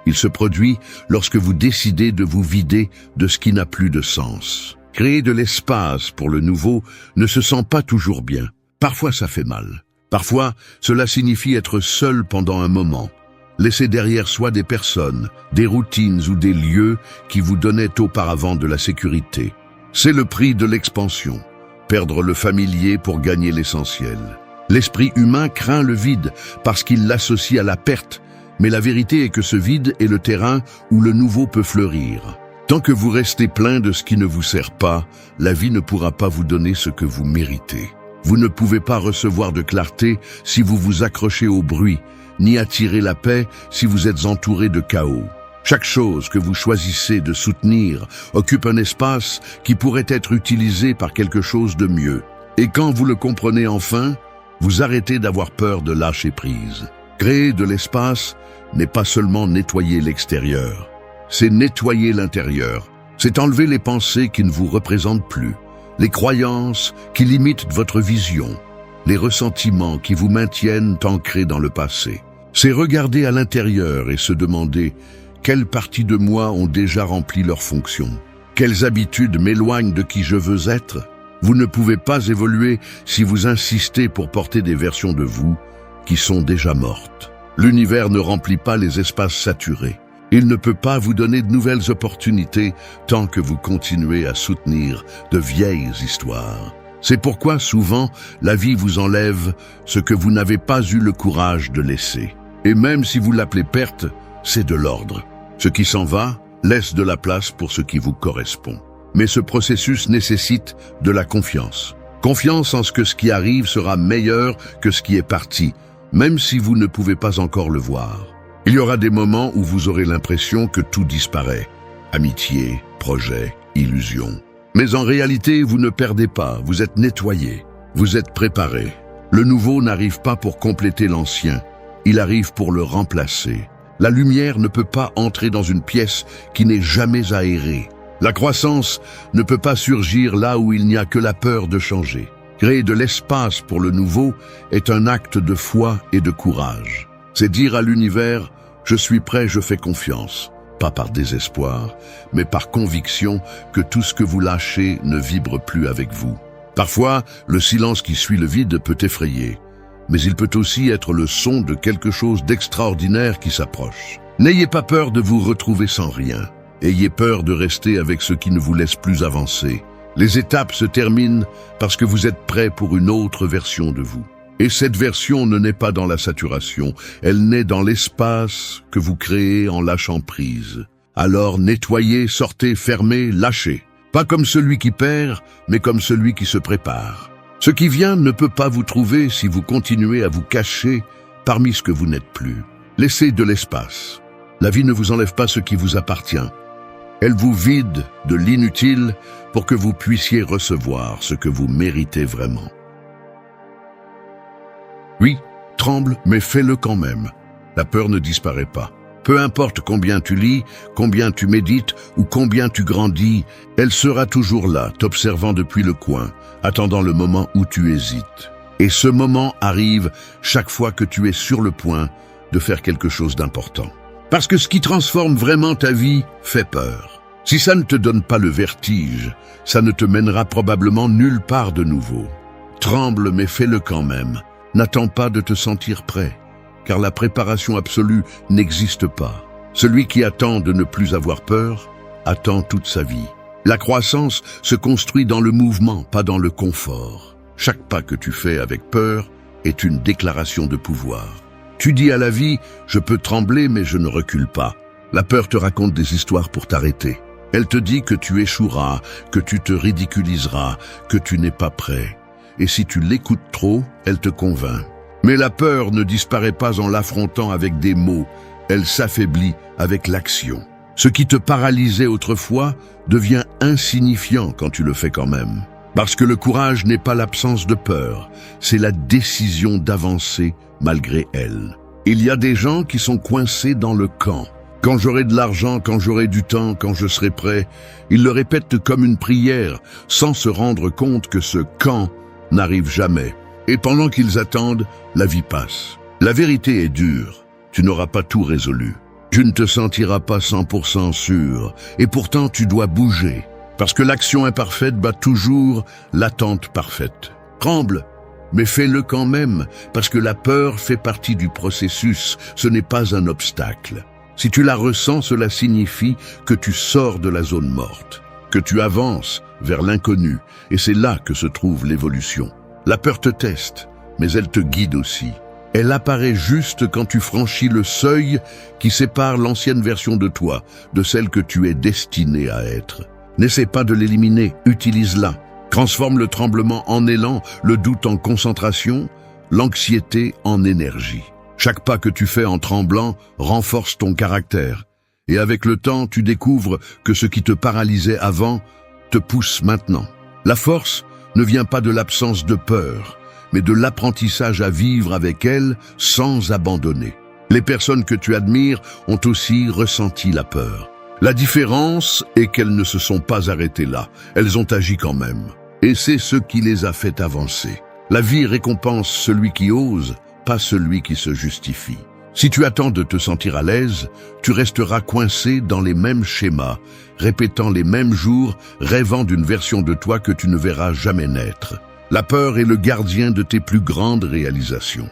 Il se produit lorsque vous décidez de vous vider de ce qui n'a plus de sens. Créer de l'espace pour le nouveau ne se sent pas toujours bien. Parfois ça fait mal. Parfois, cela signifie être seul pendant un moment. Laisser derrière soi des personnes, des routines ou des lieux qui vous donnaient auparavant de la sécurité. C'est le prix de l'expansion. Perdre le familier pour gagner l'essentiel. L'esprit humain craint le vide parce qu'il l'associe à la perte, mais la vérité est que ce vide est le terrain où le nouveau peut fleurir. Tant que vous restez plein de ce qui ne vous sert pas, la vie ne pourra pas vous donner ce que vous méritez. Vous ne pouvez pas recevoir de clarté si vous vous accrochez au bruit, ni attirer la paix si vous êtes entouré de chaos. Chaque chose que vous choisissez de soutenir occupe un espace qui pourrait être utilisé par quelque chose de mieux. Et quand vous le comprenez enfin, vous arrêtez d'avoir peur de lâcher prise. Créer de l'espace n'est pas seulement nettoyer l'extérieur, c'est nettoyer l'intérieur. C'est enlever les pensées qui ne vous représentent plus, les croyances qui limitent votre vision, les ressentiments qui vous maintiennent ancrés dans le passé. C'est regarder à l'intérieur et se demander quelles parties de moi ont déjà rempli leur fonction. Quelles habitudes m'éloignent de qui je veux être? Vous ne pouvez pas évoluer si vous insistez pour porter des versions de vous qui sont déjà mortes. L'univers ne remplit pas les espaces saturés. Il ne peut pas vous donner de nouvelles opportunités tant que vous continuez à soutenir de vieilles histoires. C'est pourquoi souvent la vie vous enlève ce que vous n'avez pas eu le courage de laisser. Et même si vous l'appelez perte, c'est de l'ordre. Ce qui s'en va laisse de la place pour ce qui vous correspond. Mais ce processus nécessite de la confiance. Confiance en ce qui arrive sera meilleur que ce qui est parti, même si vous ne pouvez pas encore le voir. Il y aura des moments où vous aurez l'impression que tout disparaît. Amitié, projet, illusion. Mais en réalité, vous ne perdez pas, vous êtes nettoyé, vous êtes préparé. Le nouveau n'arrive pas pour compléter l'ancien, il arrive pour le remplacer. La lumière ne peut pas entrer dans une pièce qui n'est jamais aérée. La croissance ne peut pas surgir là où il n'y a que la peur de changer. Créer de l'espace pour le nouveau est un acte de foi et de courage. C'est dire à l'univers « Je suis prêt, je fais confiance », pas par désespoir, mais par conviction que tout ce que vous lâchez ne vibre plus avec vous. Parfois, le silence qui suit le vide peut effrayer, mais il peut aussi être le son de quelque chose d'extraordinaire qui s'approche. N'ayez pas peur de vous retrouver sans rien. Ayez peur de rester avec ce qui ne vous laisse plus avancer. Les étapes se terminent parce que vous êtes prêt pour une autre version de vous. Et cette version ne naît pas dans la saturation, elle naît dans l'espace que vous créez en lâchant prise. Alors nettoyez, sortez, fermez, lâchez. Pas comme celui qui perd, mais comme celui qui se prépare. Ce qui vient ne peut pas vous trouver si vous continuez à vous cacher parmi ce que vous n'êtes plus. Laissez de l'espace. La vie ne vous enlève pas ce qui vous appartient. Elle vous vide de l'inutile pour que vous puissiez recevoir ce que vous méritez vraiment. Oui, tremble, mais fais-le quand même. La peur ne disparaît pas. Peu importe combien tu lis, combien tu médites ou combien tu grandis, elle sera toujours là, t'observant depuis le coin, attendant le moment où tu hésites. Et ce moment arrive chaque fois que tu es sur le point de faire quelque chose d'important. Parce que ce qui transforme vraiment ta vie fait peur. Si ça ne te donne pas le vertige, ça ne te mènera probablement nulle part de nouveau. Tremble, mais fais-le quand même. N'attends pas de te sentir prêt, car la préparation absolue n'existe pas. Celui qui attend de ne plus avoir peur, attend toute sa vie. La croissance se construit dans le mouvement, pas dans le confort. Chaque pas que tu fais avec peur est une déclaration de pouvoir. Tu dis à la vie, je peux trembler mais je ne recule pas. La peur te raconte des histoires pour t'arrêter. Elle te dit que tu échoueras, que tu te ridiculiseras, que tu n'es pas prêt. Et si tu l'écoutes trop, elle te convainc. Mais la peur ne disparaît pas en l'affrontant avec des mots, elle s'affaiblit avec l'action. Ce qui te paralysait autrefois devient insignifiant quand tu le fais quand même. Parce que le courage n'est pas l'absence de peur, c'est la décision d'avancer malgré elle. Il y a des gens qui sont coincés dans le camp. Quand j'aurai de l'argent, quand j'aurai du temps, quand je serai prêt, ils le répètent comme une prière, sans se rendre compte que ce « quand » n'arrive jamais. Et pendant qu'ils attendent, la vie passe. La vérité est dure, tu n'auras pas tout résolu. Tu ne te sentiras pas 100% sûr, et pourtant tu dois bouger, parce que l'action imparfaite bat toujours l'attente parfaite. Tremble, mais fais-le quand même, parce que la peur fait partie du processus, ce n'est pas un obstacle. Si tu la ressens, cela signifie que tu sors de la zone morte, que tu avances vers l'inconnu, et c'est là que se trouve l'évolution. La peur te teste, mais elle te guide aussi. Elle apparaît juste quand tu franchis le seuil qui sépare l'ancienne version de toi de celle que tu es destiné à être. N'essaie pas de l'éliminer, utilise-la. Transforme le tremblement en élan, le doute en concentration, l'anxiété en énergie. Chaque pas que tu fais en tremblant renforce ton caractère. Et avec le temps, tu découvres que ce qui te paralysait avant te pousse maintenant. La force ne vient pas de l'absence de peur, mais de l'apprentissage à vivre avec elle sans abandonner. Les personnes que tu admires ont aussi ressenti la peur. La différence est qu'elles ne se sont pas arrêtées là, elles ont agi quand même. Et c'est ce qui les a fait avancer. La vie récompense celui qui ose, pas celui qui se justifie. Si tu attends de te sentir à l'aise, tu resteras coincé dans les mêmes schémas, répétant les mêmes jours, rêvant d'une version de toi que tu ne verras jamais naître. La peur est le gardien de tes plus grandes réalisations.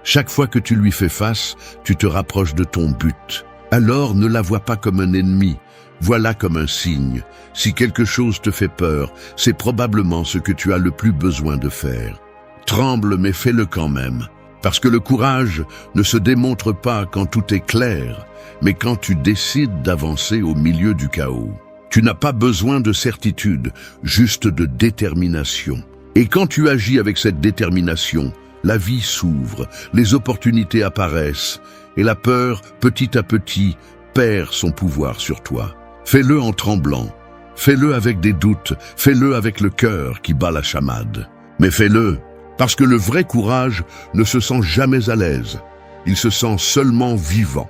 Chaque fois que tu lui fais face, tu te rapproches de ton but. Alors ne la vois pas comme un ennemi, voilà comme un signe. Si quelque chose te fait peur, c'est probablement ce que tu as le plus besoin de faire. Tremble, mais fais-le quand même. Parce que le courage ne se démontre pas quand tout est clair, mais quand tu décides d'avancer au milieu du chaos. Tu n'as pas besoin de certitude, juste de détermination. Et quand tu agis avec cette détermination, la vie s'ouvre, les opportunités apparaissent, et la peur, petit à petit, perd son pouvoir sur toi. Fais-le en tremblant, fais-le avec des doutes, fais-le avec le cœur qui bat la chamade. Mais fais-le, parce que le vrai courage ne se sent jamais à l'aise, il se sent seulement vivant.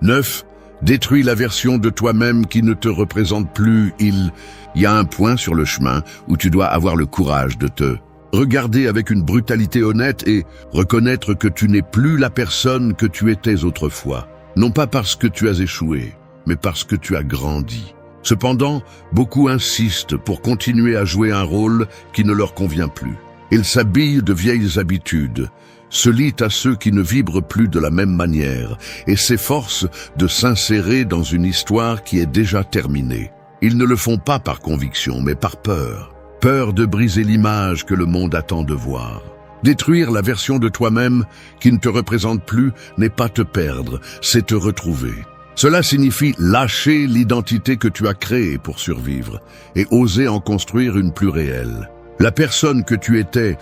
9. Détruis la version de toi-même qui ne te représente plus. Il y a un point sur le chemin où tu dois avoir le courage de te regarder avec une brutalité honnête et reconnaître que tu n'es plus la personne que tu étais autrefois. Non pas parce que tu as échoué, mais parce que tu as grandi. Cependant, beaucoup insistent pour continuer à jouer un rôle qui ne leur convient plus. Ils s'habillent de vieilles habitudes, se lient à ceux qui ne vibrent plus de la même manière et s'efforcent de s'insérer dans une histoire qui est déjà terminée. Ils ne le font pas par conviction, mais par peur. Peur de briser l'image que le monde attend de voir. Détruire la version de toi-même qui ne te représente plus n'est pas te perdre, c'est te retrouver. Cela signifie lâcher l'identité que tu as créée pour survivre et oser en construire une plus réelle. La personne que tu étais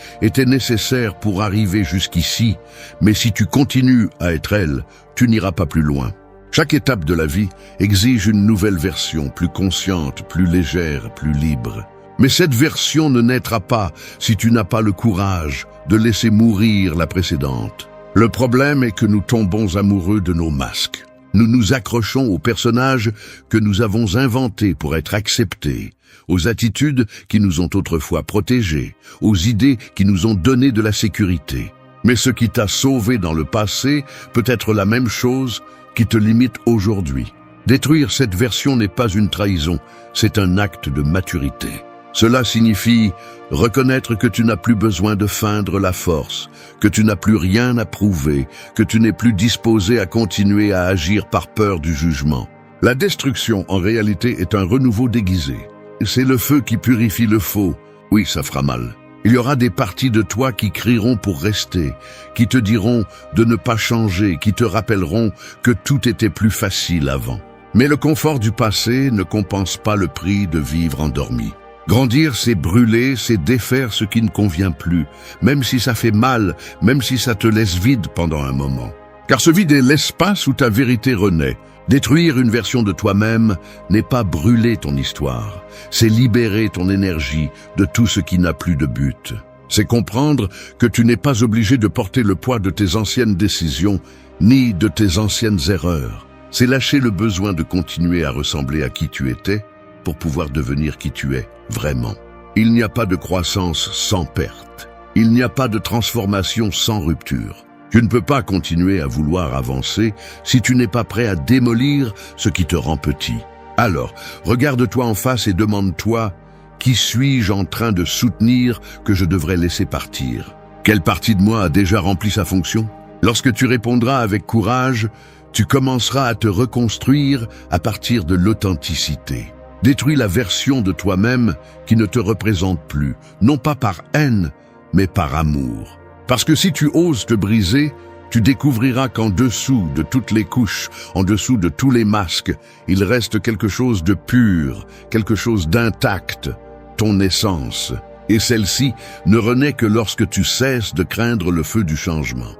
nécessaire pour arriver jusqu'ici, mais si tu continues à être elle, tu n'iras pas plus loin. Chaque étape de la vie exige une nouvelle version, plus consciente, plus légère, plus libre. Mais cette version ne naîtra pas si tu n'as pas le courage de laisser mourir la précédente. Le problème est que nous tombons amoureux de nos masques. Nous nous accrochons aux personnages que nous avons inventés pour être acceptés, aux attitudes qui nous ont autrefois protégés, aux idées qui nous ont donné de la sécurité. Mais ce qui t'a sauvé dans le passé peut être la même chose qui te limite aujourd'hui. Détruire cette version n'est pas une trahison, c'est un acte de maturité. Cela signifie reconnaître que tu n'as plus besoin de feindre la force, que tu n'as plus rien à prouver, que tu n'es plus disposé à continuer à agir par peur du jugement. La destruction, en réalité, est un renouveau déguisé. C'est le feu qui purifie le faux. Oui, ça fera mal. Il y aura des parties de toi qui crieront pour rester, qui te diront de ne pas changer, qui te rappelleront que tout était plus facile avant. Mais le confort du passé ne compense pas le prix de vivre endormi. Grandir, c'est brûler, c'est défaire ce qui ne convient plus, même si ça fait mal, même si ça te laisse vide pendant un moment. Car ce vide est l'espace où ta vérité renaît. Détruire une version de toi-même n'est pas brûler ton histoire, c'est libérer ton énergie de tout ce qui n'a plus de but. C'est comprendre que tu n'es pas obligé de porter le poids de tes anciennes décisions, ni de tes anciennes erreurs. C'est lâcher le besoin de continuer à ressembler à qui tu étais pour pouvoir devenir qui tu es vraiment. Il n'y a pas de croissance sans perte. Il n'y a pas de transformation sans rupture. Tu ne peux pas continuer à vouloir avancer si tu n'es pas prêt à démolir ce qui te rend petit. Alors, regarde-toi en face et demande-toi: qui suis-je en train de soutenir que je devrais laisser partir? Quelle partie de moi a déjà rempli sa fonction? Lorsque tu répondras avec courage, tu commenceras à te reconstruire à partir de l'authenticité. Détruis la version de toi-même qui ne te représente plus, non pas par haine, mais par amour. Parce que si tu oses te briser, tu découvriras qu'en dessous de toutes les couches, en dessous de tous les masques, il reste quelque chose de pur, quelque chose d'intact, ton essence. Et celle-ci ne renaît que lorsque tu cesses de craindre le feu du changement.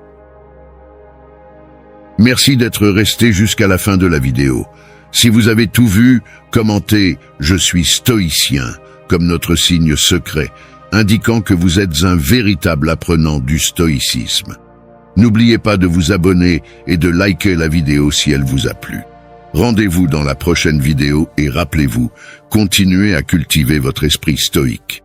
Merci d'être resté jusqu'à la fin de la vidéo. Si vous avez tout vu, commentez « Je suis stoïcien » comme notre signe secret, indiquant que vous êtes un véritable apprenant du stoïcisme. N'oubliez pas de vous abonner et de liker la vidéo si elle vous a plu. Rendez-vous dans la prochaine vidéo et rappelez-vous, continuez à cultiver votre esprit stoïque.